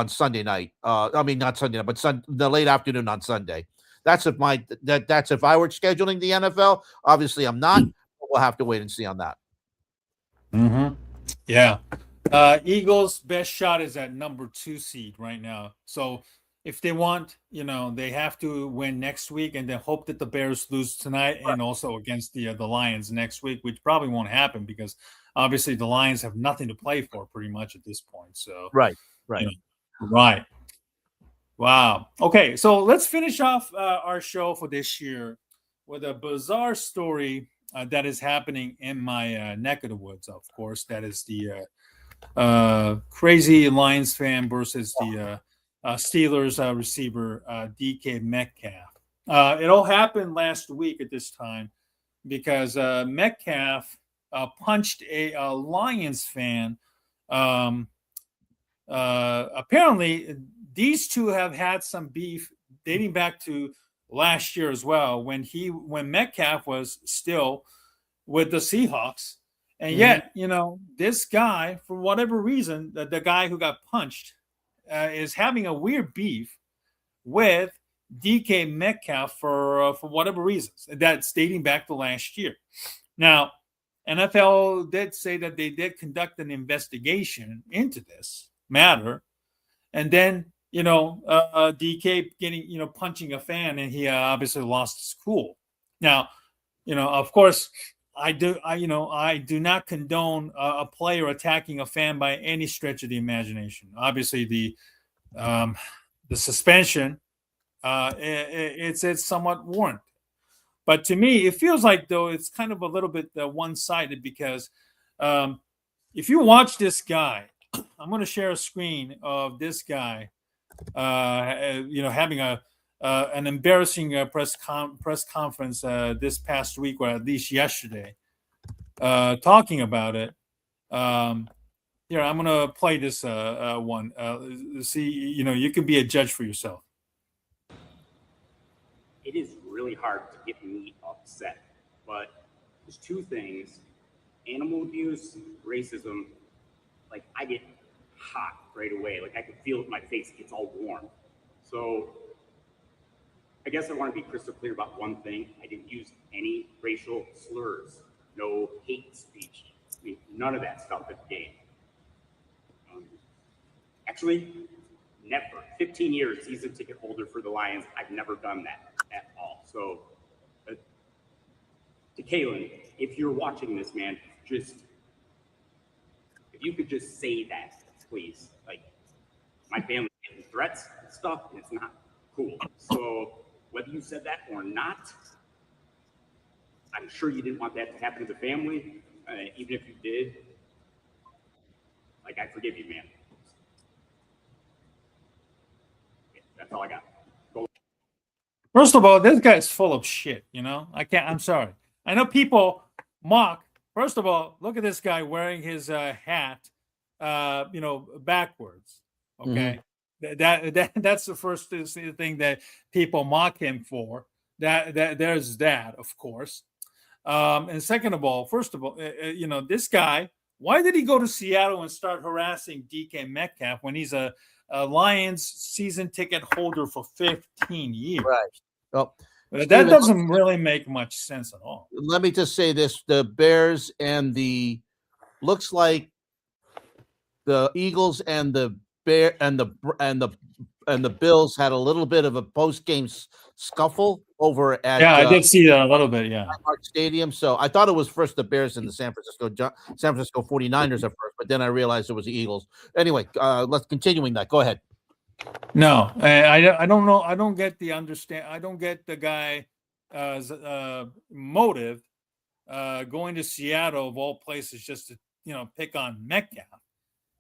Sunday night. I mean, not Sunday night, but the late afternoon on Sunday. That's if that's if I were scheduling the NFL. Obviously, I'm not. But we'll have to wait and see on that. Mm-hmm. Yeah. Eagles' best shot is at number 2 seed right now. So if they want, they have to win next week and then hope that the Bears lose tonight and also against the Lions next week, which probably won't happen because obviously the Lions have nothing to play for pretty much at this point. So, Right. you Right. know, right. Wow. Okay, so let's finish off our show for this year with a bizarre story that is happening in my neck of the woods. Of course, that is the crazy Lions fan versus the Steelers receiver DK Metcalf. It all happened last week at this time because Metcalf punched a Lions fan. Um, Apparently, these two have had some beef dating back to last year as well when Metcalf was still with the Seahawks. And Mm-hmm. yet, this guy, for whatever reason, the guy who got punched is having a weird beef with DK Metcalf for whatever reasons. That's dating back to last year. Now, NFL did say that they did conduct an investigation into this matter, and then DK getting punching a fan, and he obviously lost his cool. Now, of course, I do not condone a player attacking a fan by any stretch of the imagination. Obviously, the suspension it's somewhat warranted. But to me, it feels like though it's kind of a little bit one-sided because if you watch this guy, I'm going to share a screen of this guy, having an embarrassing press conference this past week, or at least yesterday, talking about it. Here, I'm going to play this one. See, you can be a judge for yourself. It is really hard to get me upset, but there's two things: animal abuse, racism. Like, I get hot right away. Like, I can feel it in my face. It gets all warm. So I guess I want to be crystal clear about one thing. I didn't use any racial slurs, no hate speech. I mean, none of that stuff at the game. Actually, never. 15 years season ticket holder for the Lions. I've never done that at all. So, to Kalen, if you're watching this, man, if you could just say that, please. Like, my family's getting threats and stuff, and it's not cool. So, whether you said that or not, I'm sure you didn't want that to happen to the family. Even if you did, like, I forgive you, man. That's all I got. Go. First of all, this guy's full of shit. I'm sorry. I know people mock. First of all, look at this guy wearing his hat, backwards. Okay, that's the first thing that people mock him for. There's that, of course. And second of all, first of all, this guy. Why did he go to Seattle and start harassing DK Metcalf when he's a Lions season ticket holder for 15 years? Right. Well, that doesn't really make much sense at all. Let me just say this: the Bears and looks like the Eagles and the Bills had a little bit of a post-game scuffle over at I did see that a little bit. Yeah, Stadium. So I thought it was first the Bears and the San Francisco 49ers at first, but then I realized it was the Eagles. Anyway, let's continuing that. Go ahead. No, I don't know. I don't get I don't get the guy's motive going to Seattle of all places just to pick on Metcalf.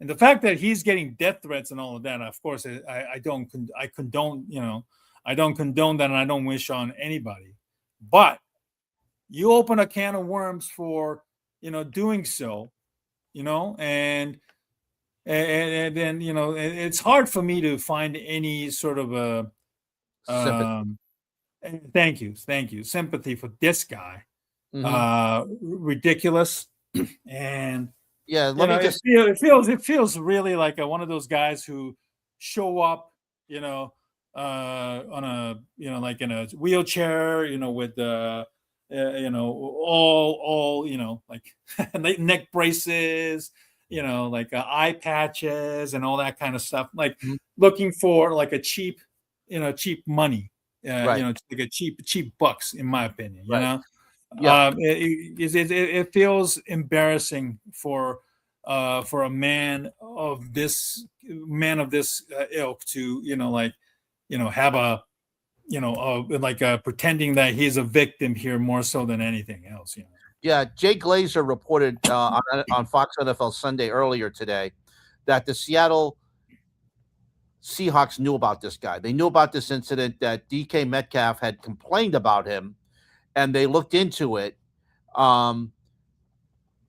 And the fact that he's getting death threats and all of that, of course, I don't condone that, and I don't wish on anybody. But you open a can of worms for doing so, and then it's hard for me to find any sort of a thank you sympathy for this guy. Ridiculous. And yeah, it feels really like one of those guys who show up on a like in a wheelchair, with the all like neck braces, like eye patches and all that kind of stuff, like Mhm. looking for like a cheap cheap money, Right. like a cheap bucks, in my opinion. Right. Yeah. It feels embarrassing for a man of this ilk to like have a like pretending that he's a victim here more so than anything else. Yeah. Jay Glazer reported on Fox NFL Sunday earlier today that the Seattle Seahawks knew about this guy. They knew about this incident that DK Metcalf had complained about him, and they looked into it. Um,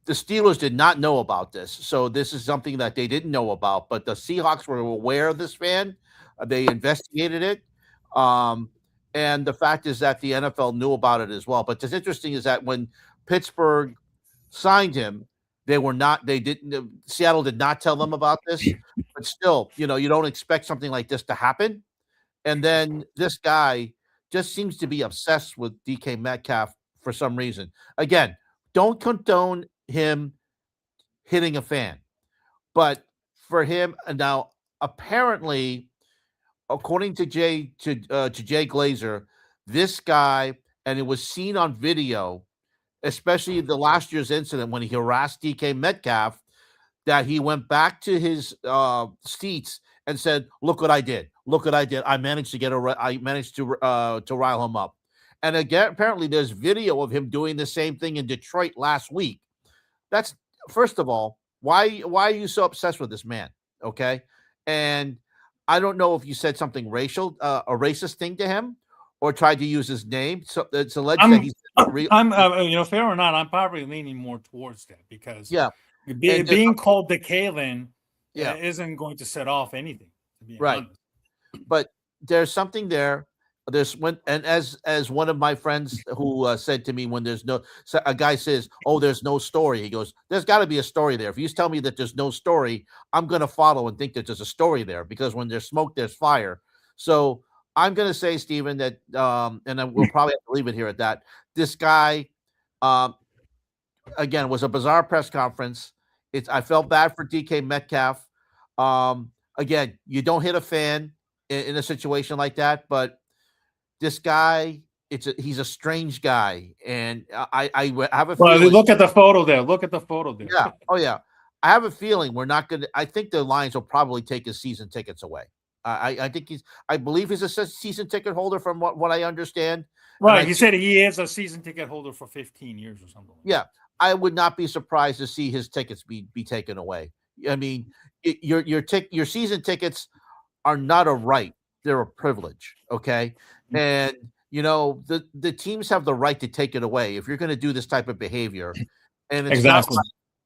the Steelers did not know about this, so this is something that they didn't know about. But the Seahawks were aware of this fan. They investigated it, um, and the fact is that the NFL knew about it as well. But what's interesting is that when Pittsburgh signed him, they were not. They didn't. Seattle did not tell them about this. But still, you don't expect something like this to happen. And then this guy just seems to be obsessed with DK Metcalf for some reason. Again, don't condone him hitting a fan, but for him now, apparently, according to Jay Glazer, this guy, and it was seen on video, especially the last year's incident when he harassed DK Metcalf, that he went back to his seats and said, "Look what I did! Look what I did! I managed to rile him up." And again, apparently, there's video of him doing the same thing in Detroit last week. That's first of all, why are you so obsessed with this man? Okay, and I don't know if you said something racial, a racist thing to him, or tried to use his name. So it's alleged that I'm he's I'm fair or not, I'm probably leaning more towards that because yeah, and being called the Kalen yeah, isn't going to set off anything, to be right. honest. But there's something there. There's when and as one of my friends who said to me when a guy says, "Oh, there's no story," he goes, "There's got to be a story there. If you tell me that there's no story, I'm going to follow and think that there's a story there because when there's smoke, there's fire." So I'm going to say, Stephen, that and then we'll probably have to leave it here at that. This guy, um, again, was a bizarre press conference. I felt bad for DK Metcalf. Again, you don't hit a fan in a situation like that, but this guy, he's a strange guy, and I have a Well, feeling. look at the photo there. Look at the photo there. Yeah, oh yeah, I have a feeling we're not going to. I think the Lions will probably take his season tickets away. I think I believe he's a season ticket holder from what I understand. Right. He said he is a season ticket holder for 15 years or something. Yeah, I would not be surprised to see his tickets be taken away. I mean, your season tickets are not a right; they're a privilege. Okay, and the teams have the right to take it away if you're going to do this type of behavior, and it's Exactly.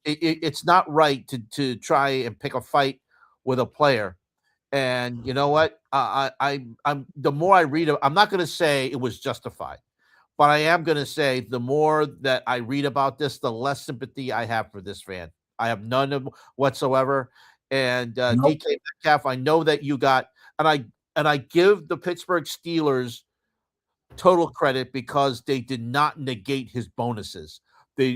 it's not right to try and pick a fight with a player. And you know what? I'm the more I read, I'm not going to say it was justified. But I am going to say the more that I read about this, the less sympathy I have for this fan. I have none of whatsoever. And Nope. DK Metcalf, I know that you got, and I give the Pittsburgh Steelers total credit because they did not negate his bonuses.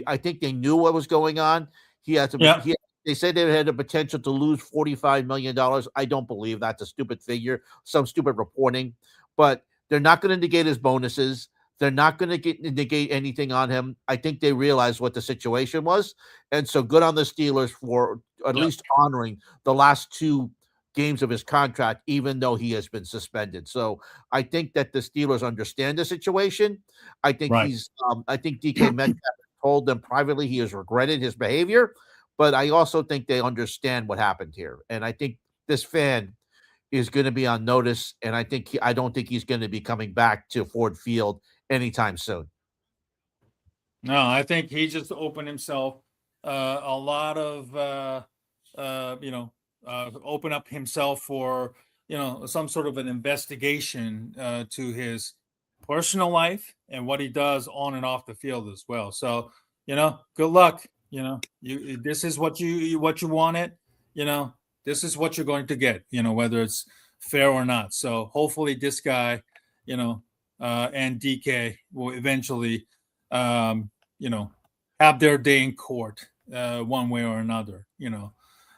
I think they knew what was going on. He had to. Yeah. They said they had the potential to lose $45 million. I don't believe that's a stupid figure, some stupid reporting, but they're not going to negate his bonuses. They're not going to negate anything on him. I think they realized what the situation was. And so good on the Steelers for at least honoring the last two games of his contract, even though he has been suspended. So I think that the Steelers understand the situation. I think Right. I think DK Metcalf told them privately he has regretted his behavior, but I also think they understand what happened here. And I think this fan is going to be on notice. And I don't think he's going to be coming back to Ford Field anytime soon. No, I think he just opened himself a lot of open up himself for some sort of an investigation to his personal life and what he does on and off the field as well. So good luck. This is what you wanted. This is what you're going to get. Whether it's fair or not. So hopefully this guy, and DK will eventually, you know, have their day in court, one way or another,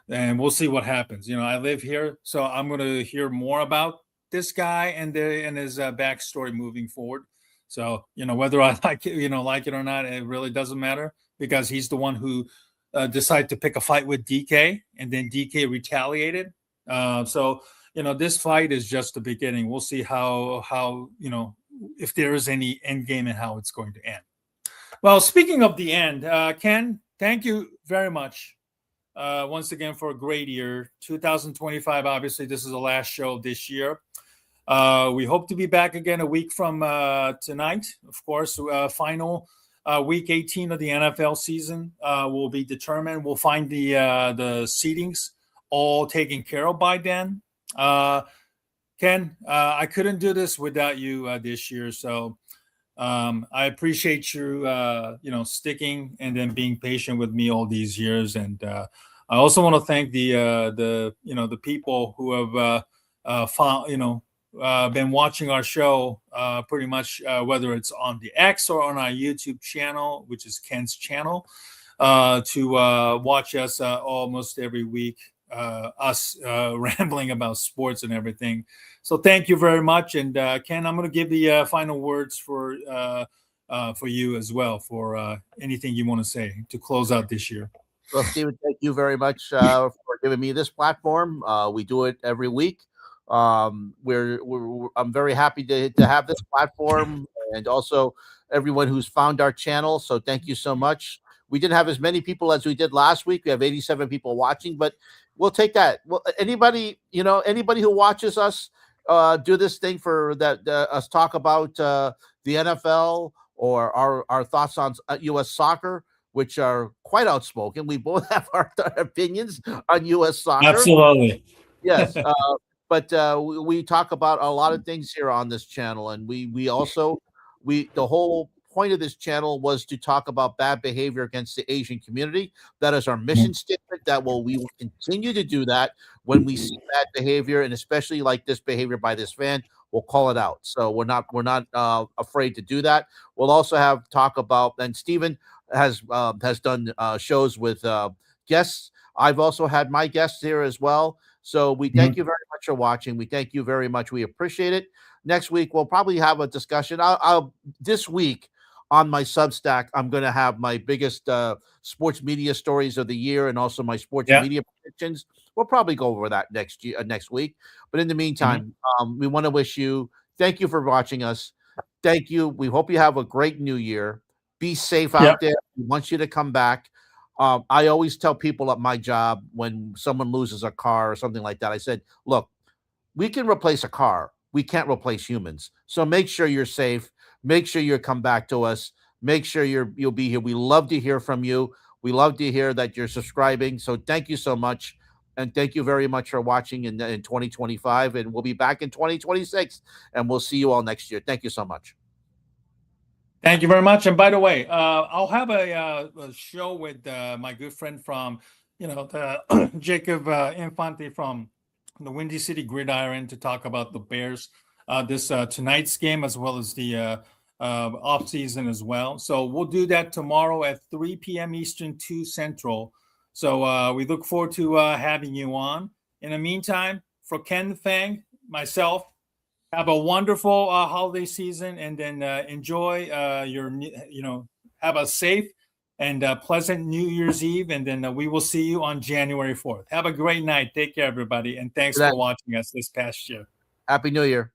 and we'll see what happens. I live here, so I'm going to hear more about this guy and his backstory moving forward. So whether I like it or not, it really doesn't matter because he's the one who decided to pick a fight with DK, and then DK retaliated. So this fight is just the beginning. We'll see how if there is any end game and how it's going to end. Well, speaking of the end, Ken, thank you very much once again for a great year. 2025, obviously, this is the last show this year. We hope to be back again a week from tonight. Of course, final week 18 of the NFL season will be determined. We'll find the seedings all taken care of by then. Ken, I couldn't do this without you this year, so I appreciate you, sticking and then being patient with me all these years. And I also want to thank the people who have been watching our show pretty much, whether it's on the X or on our YouTube channel, which is Ken's channel, to watch us almost every week, us rambling about sports and everything. So thank you very much. And Ken, I'm going to give the final words for you as well, for anything you want to say to close out this year. Well, Stephen, thank you very much for giving me this platform. We do it every week. I'm very happy to have this platform, and also everyone who's found our channel. So thank you so much. We didn't have as many people as we did last week. We have 87 people watching, but we'll take that. Well, anybody who watches us do this thing for that, us talk about the NFL or our thoughts on U.S. soccer, which are quite outspoken. We both have our opinions on U.S. soccer. Absolutely. Yes. But we talk about a lot of things here on this channel, and we also the whole point of this channel was to talk about bad behavior against the Asian community. That is our mission statement. We will continue to do that when we see bad behavior, and especially like this behavior by this fan, we'll call it out. So we're not afraid to do that. We'll also have talk about, and Stephen has done shows with guests. I've also had my guests here as well. So we thank you very much for watching. We thank you very much. We appreciate it. Next week, we'll probably have a discussion. This week on my Substack, I'm going to have my biggest sports media stories of the year and also my sports media predictions. We'll probably go over that next week. But in the meantime, we want to wish you, thank you for watching us. Thank you. We hope you have a great new year. Be safe out there. We want you to come back. I always tell people at my job when someone loses a car or something like that, I said, look, we can replace a car. We can't replace humans. So make sure you're safe. Make sure you come back to us. Make sure you'll be here. We love to hear from you. We love to hear that you're subscribing. So thank you so much. And thank you very much for watching in 2025. And we'll be back in 2026. And we'll see you all next year. Thank you so much. Thank you very much. And by the way, I'll have a show with my good friend from, Jacob Infante from the Windy City Gridiron to talk about the Bears, this tonight's game, as well as the off season as well. So we'll do that tomorrow at 3 p.m. Eastern, 2 Central. So we look forward to having you on. In the meantime, for Ken Fang, myself, have a wonderful holiday season, and then enjoy have a safe and pleasant New Year's Eve. And then we will see you on January 4th. Have a great night. Take care, everybody. And thanks for watching us this past year. Happy New Year.